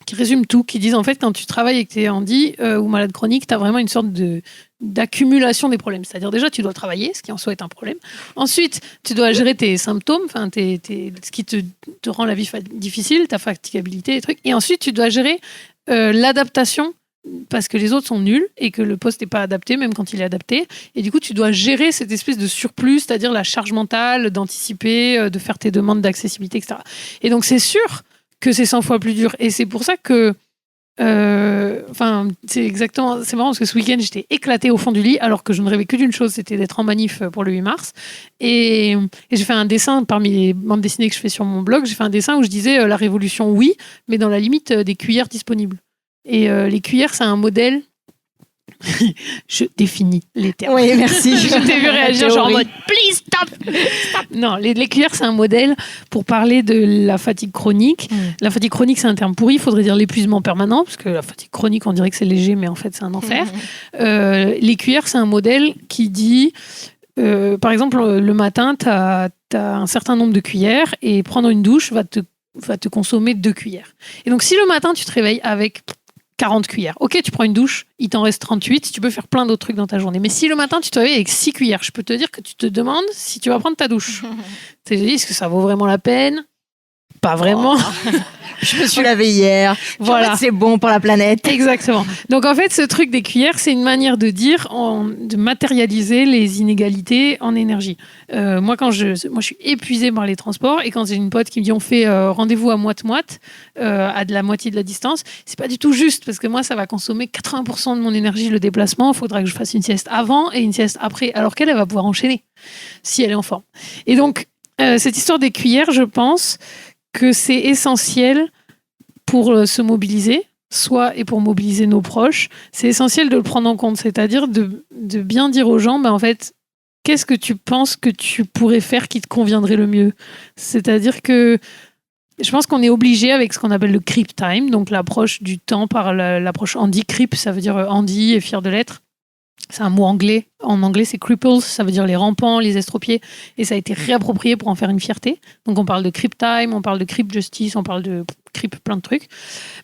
qui résume tout, qui disent en fait quand tu travailles et que tu es handi ou malade chronique, tu as vraiment une sorte d'accumulation des problèmes. C'est-à-dire déjà tu dois travailler, ce qui en soi est un problème. Ensuite, tu dois gérer tes symptômes, ce qui te rend la vie difficile, ta fatigabilité, les trucs. Et ensuite, tu dois gérer l'adaptation, parce que les autres sont nuls et que le poste n'est pas adapté, même quand il est adapté. Et du coup, tu dois gérer cette espèce de surplus, c'est-à-dire la charge mentale, d'anticiper, de faire tes demandes d'accessibilité, etc. Et donc, c'est sûr que c'est 100 fois plus dur. Et c'est pour ça que... c'est marrant parce que ce week-end, j'étais éclatée au fond du lit alors que je ne rêvais que d'une chose, c'était d'être en manif pour le 8 mars. Et j'ai fait un dessin, parmi les bandes dessinées que je fais sur mon blog, j'ai fait un dessin où je disais la révolution, oui, mais dans la limite des cuillères disponibles. Et les cuillères, c'est un modèle. Je définis les termes. Oui, merci. Je t'ai vu réagir genre en mode please stop. Non, les cuillères, c'est un modèle pour parler de la fatigue chronique. La fatigue chronique, c'est un terme pourri. Il faudrait dire l'épuisement permanent, parce que la fatigue chronique, on dirait que c'est léger, mais en fait, c'est un enfer. Les cuillères, c'est un modèle qui dit, par exemple, le matin, tu as un certain nombre de cuillères et prendre une douche va te consommer 2 cuillères. Et donc, si le matin, tu te réveilles avec 40 cuillères. Ok, tu prends une douche, il t'en reste 38, tu peux faire plein d'autres trucs dans ta journée. Mais si le matin, tu te réveilles avec 6 cuillères, je peux te dire que tu te demandes si tu vas prendre ta douche. Tu te dis, est-ce que ça vaut vraiment la peine ? Pas vraiment. Je me suis lavée hier. Voilà. En fait, c'est bon pour la planète. Exactement. Donc en fait, ce truc des cuillères, c'est une manière de dire, de matérialiser les inégalités en énergie. Moi, je suis épuisée par les transports et quand j'ai une pote qui me dit on fait rendez-vous à moite-moite, à de la moitié de la distance, c'est pas du tout juste parce que moi, ça va consommer 80% de mon énergie le déplacement. Il faudra que je fasse une sieste avant et une sieste après, alors qu'elle va pouvoir enchaîner si elle est en forme. Et donc, cette histoire des cuillères, je pense que c'est essentiel pour se mobiliser, soit et pour mobiliser nos proches, c'est essentiel de le prendre en compte, c'est-à-dire de bien dire aux gens, en fait, qu'est-ce que tu penses que tu pourrais faire qui te conviendrait le mieux ? C'est-à-dire que je pense qu'on est obligé avec ce qu'on appelle le creep time, donc l'approche du temps par l'approche Andy creep, ça veut dire Andy est fier de l'être. C'est un mot anglais. En anglais, c'est cripples, ça veut dire les rampants, les estropiés. Et ça a été réapproprié pour en faire une fierté. Donc, on parle de creep time, on parle de creep justice, on parle de creep plein de trucs.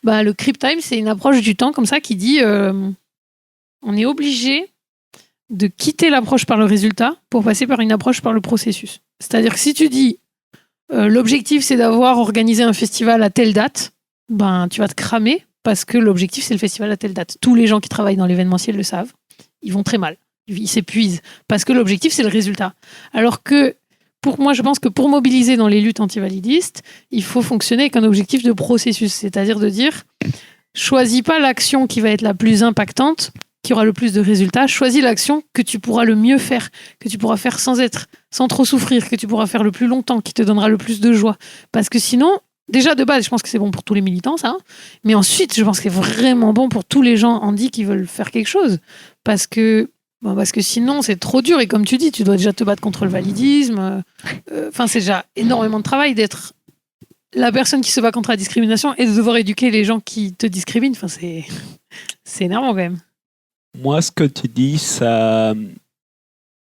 Le creep time, c'est une approche du temps comme ça qui dit on est obligé de quitter l'approche par le résultat pour passer par une approche par le processus. C'est-à-dire que si tu dis l'objectif, c'est d'avoir organisé un festival à telle date, tu vas te cramer parce que l'objectif, c'est le festival à telle date. Tous les gens qui travaillent dans l'événementiel le savent. Ils vont très mal. Ils s'épuisent. Parce que l'objectif, c'est le résultat. Alors que, pour moi, je pense que pour mobiliser dans les luttes antivalidistes, il faut fonctionner avec un objectif de processus. C'est-à-dire de dire, choisis pas l'action qui va être la plus impactante, qui aura le plus de résultats. Choisis l'action que tu pourras le mieux faire, que tu pourras faire sans trop souffrir, que tu pourras faire le plus longtemps, qui te donnera le plus de joie. Parce que sinon, déjà, de base, je pense que c'est bon pour tous les militants, ça. Mais ensuite, je pense que c'est vraiment bon pour tous les gens Andy qui veulent faire quelque chose. Parce que sinon, c'est trop dur. Et comme tu dis, tu dois déjà te battre contre le validisme. C'est déjà énormément de travail d'être la personne qui se bat contre la discrimination et de devoir éduquer les gens qui te discriminent. C'est énervant quand même. Moi, ce que tu dis, ça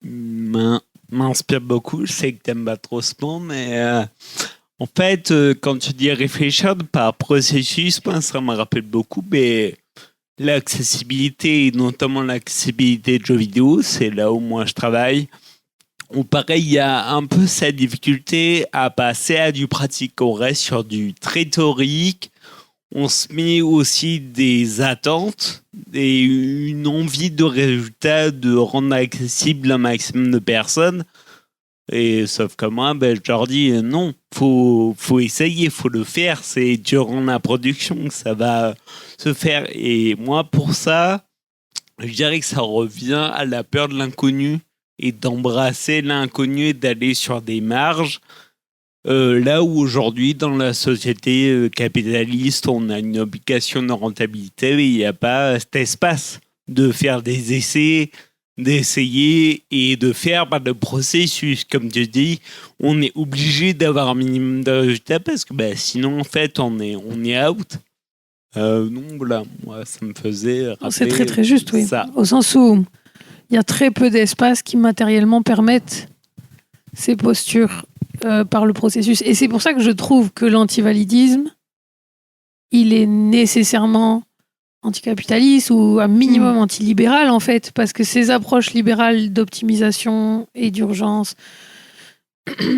m'inspire beaucoup. Je sais que t'aimes pas trop ce mot, mais en fait, quand tu dis réfléchir par processus, moi, ça me rappelle beaucoup l'accessibilité, et notamment l'accessibilité de jeux vidéo. C'est là où moi je travaille. Ou pareil, il y a un peu cette difficulté à passer à du pratique. On reste sur du très théorique. On se met aussi des attentes et une envie de résultat de rendre accessible un maximum de personnes. Et sauf que moi, je leur dis non, faut essayer, faut le faire. C'est durant la production que ça va se faire. Et moi, pour ça, je dirais que ça revient à la peur de l'inconnu et d'embrasser l'inconnu et d'aller sur des marges. Là où aujourd'hui, dans la société capitaliste, on a une obligation de rentabilité, mais il n'y a pas cet espace de faire des essais, d'essayer et de faire le processus. Comme tu dis, on est obligé d'avoir un minimum de résultats parce que sinon, en fait, on est out. Donc voilà, moi, ça me faisait rappeler. C'est très très juste, oui. Ça. Au sens où il y a très peu d'espaces qui matériellement permettent ces postures par le processus. Et c'est pour ça que je trouve que l'antivalidisme, il est nécessairement anticapitaliste ou un minimum antilibéral, en fait, parce que ces approches libérales d'optimisation et d'urgence,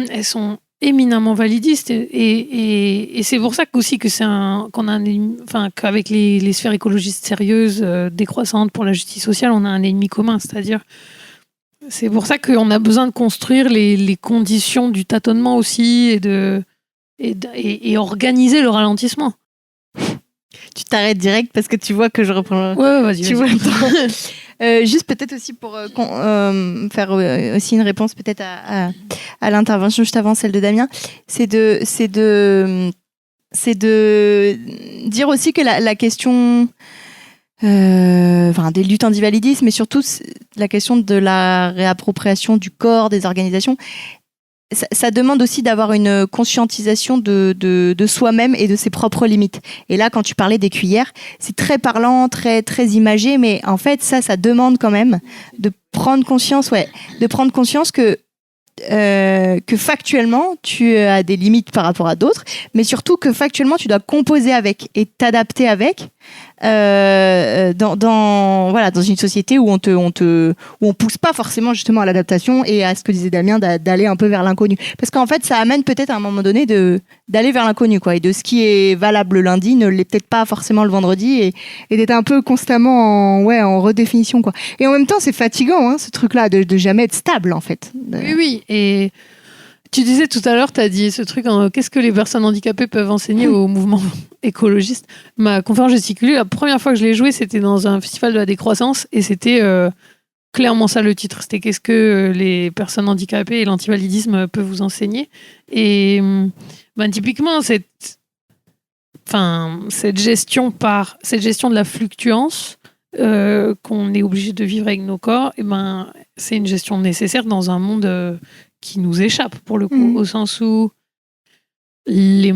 elles sont éminemment validistes et c'est pour ça aussi que qu'avec les sphères écologistes sérieuses décroissantes pour la justice sociale, on a un ennemi commun, c'est-à-dire c'est pour ça qu'on a besoin de construire les conditions du tâtonnement aussi et organiser le ralentissement. Tu t'arrêtes direct parce que tu vois que je reprends. Ouais, vas-y. Vois juste peut-être aussi pour faire aussi une réponse peut-être à l'intervention juste avant celle de Damien, c'est de dire aussi que la question des luttes anti-validisme, mais surtout la question de la réappropriation du corps des organisations, ça demande aussi d'avoir une conscientisation de soi-même et de ses propres limites. Et là, quand tu parlais des cuillères, c'est très parlant, très, très imagé, mais en fait, ça demande quand même de prendre conscience que factuellement, tu as des limites par rapport à d'autres, mais surtout que factuellement, tu dois composer avec et t'adapter avec dans une société où on pousse pas forcément justement à l'adaptation et à ce que disait Damien, d'aller un peu vers l'inconnu. Parce qu'en fait, ça amène peut-être à un moment donné d'aller vers l'inconnu, quoi, et de ce qui est valable le lundi ne l'est peut-être pas forcément le vendredi, et d'être un peu constamment en redéfinition, quoi. Et en même temps, c'est fatigant, hein, ce truc-là, de jamais être stable, en fait. Oui, et tu disais tout à l'heure, tu as dit ce truc, qu'est-ce que les personnes handicapées peuvent enseigner au mouvement écologiste. Ma conférence gesticulée, la première fois que je l'ai jouée, c'était dans un festival de la décroissance, et c'était clairement ça le titre. C'était qu'est-ce que les personnes handicapées et l'antivalidisme peuvent vous enseigner. Et typiquement, cette gestion de la fluctuance qu'on est obligé de vivre avec nos corps, c'est une gestion nécessaire dans un monde qui nous échappe, pour le coup, au sens où les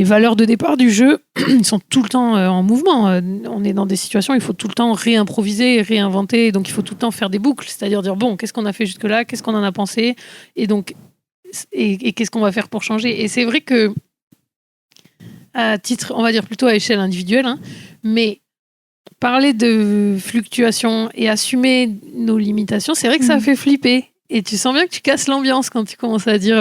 valeurs de départ du jeu sont tout le temps en mouvement. On est dans des situations où il faut tout le temps réimproviser, réinventer, donc il faut tout le temps faire des boucles, c'est-à-dire dire bon, qu'est-ce qu'on a fait jusque-là, qu'est-ce qu'on en a pensé, et qu'est-ce qu'on va faire pour changer. Et c'est vrai que à titre, on va dire plutôt à échelle individuelle, hein, mais parler de fluctuation et assumer nos limitations, c'est vrai que ça fait flipper. Et tu sens bien que tu casses l'ambiance quand tu commences à dire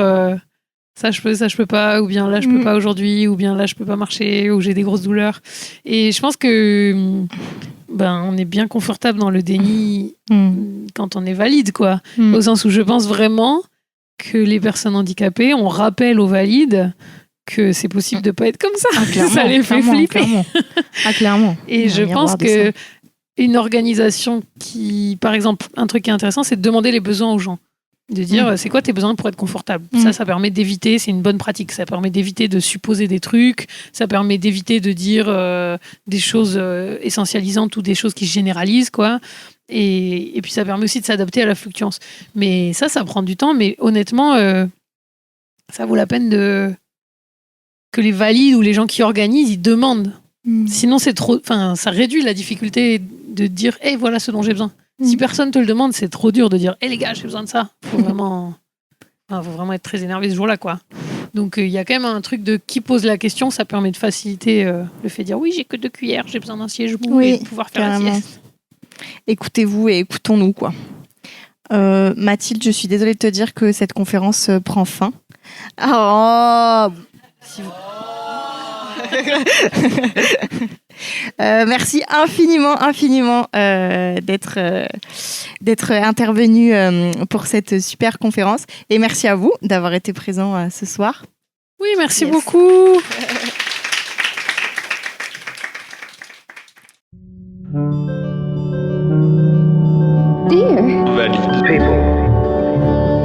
ça je peux pas, ou bien là je peux pas aujourd'hui, ou bien là je peux pas marcher, ou j'ai des grosses douleurs. Et je pense que on est bien confortable dans le déni quand on est valide, quoi. Au sens où je pense vraiment que les personnes handicapées, on rappelle aux valides que c'est possible de pas être comme ça. Ça les fait flipper. Clairement. Et je pense que une organisation qui, par exemple, un truc qui est intéressant, c'est de demander les besoins aux gens. De dire, c'est quoi tes besoins pour être confortable. Ça permet d'éviter, c'est une bonne pratique, ça permet d'éviter de supposer des trucs, ça permet d'éviter de dire des choses essentialisantes ou des choses qui généralisent, quoi. Et puis ça permet aussi de s'adapter à la fluctuance. Mais ça prend du temps, mais honnêtement, ça vaut la peine que les valides ou les gens qui organisent, ils demandent. Sinon, c'est trop. Enfin, ça réduit la difficulté de dire, voilà ce dont j'ai besoin. Si personne te le demande, c'est trop dur de dire, les gars, j'ai besoin de ça. Faut vraiment être très énervé ce jour-là, quoi. Donc, il y a quand même un truc de qui pose la question, ça permet de faciliter le fait de dire, oui, j'ai que 2 cuillères, j'ai besoin d'un siège mou et de pouvoir faire la sieste. Écoutez-vous et écoutons-nous, quoi. Mathilde, je suis désolée de te dire que cette conférence prend fin. Merci infiniment d'être intervenu pour cette super conférence, et merci à vous d'avoir été présents ce soir. Oui, merci beaucoup. Dear Valid people,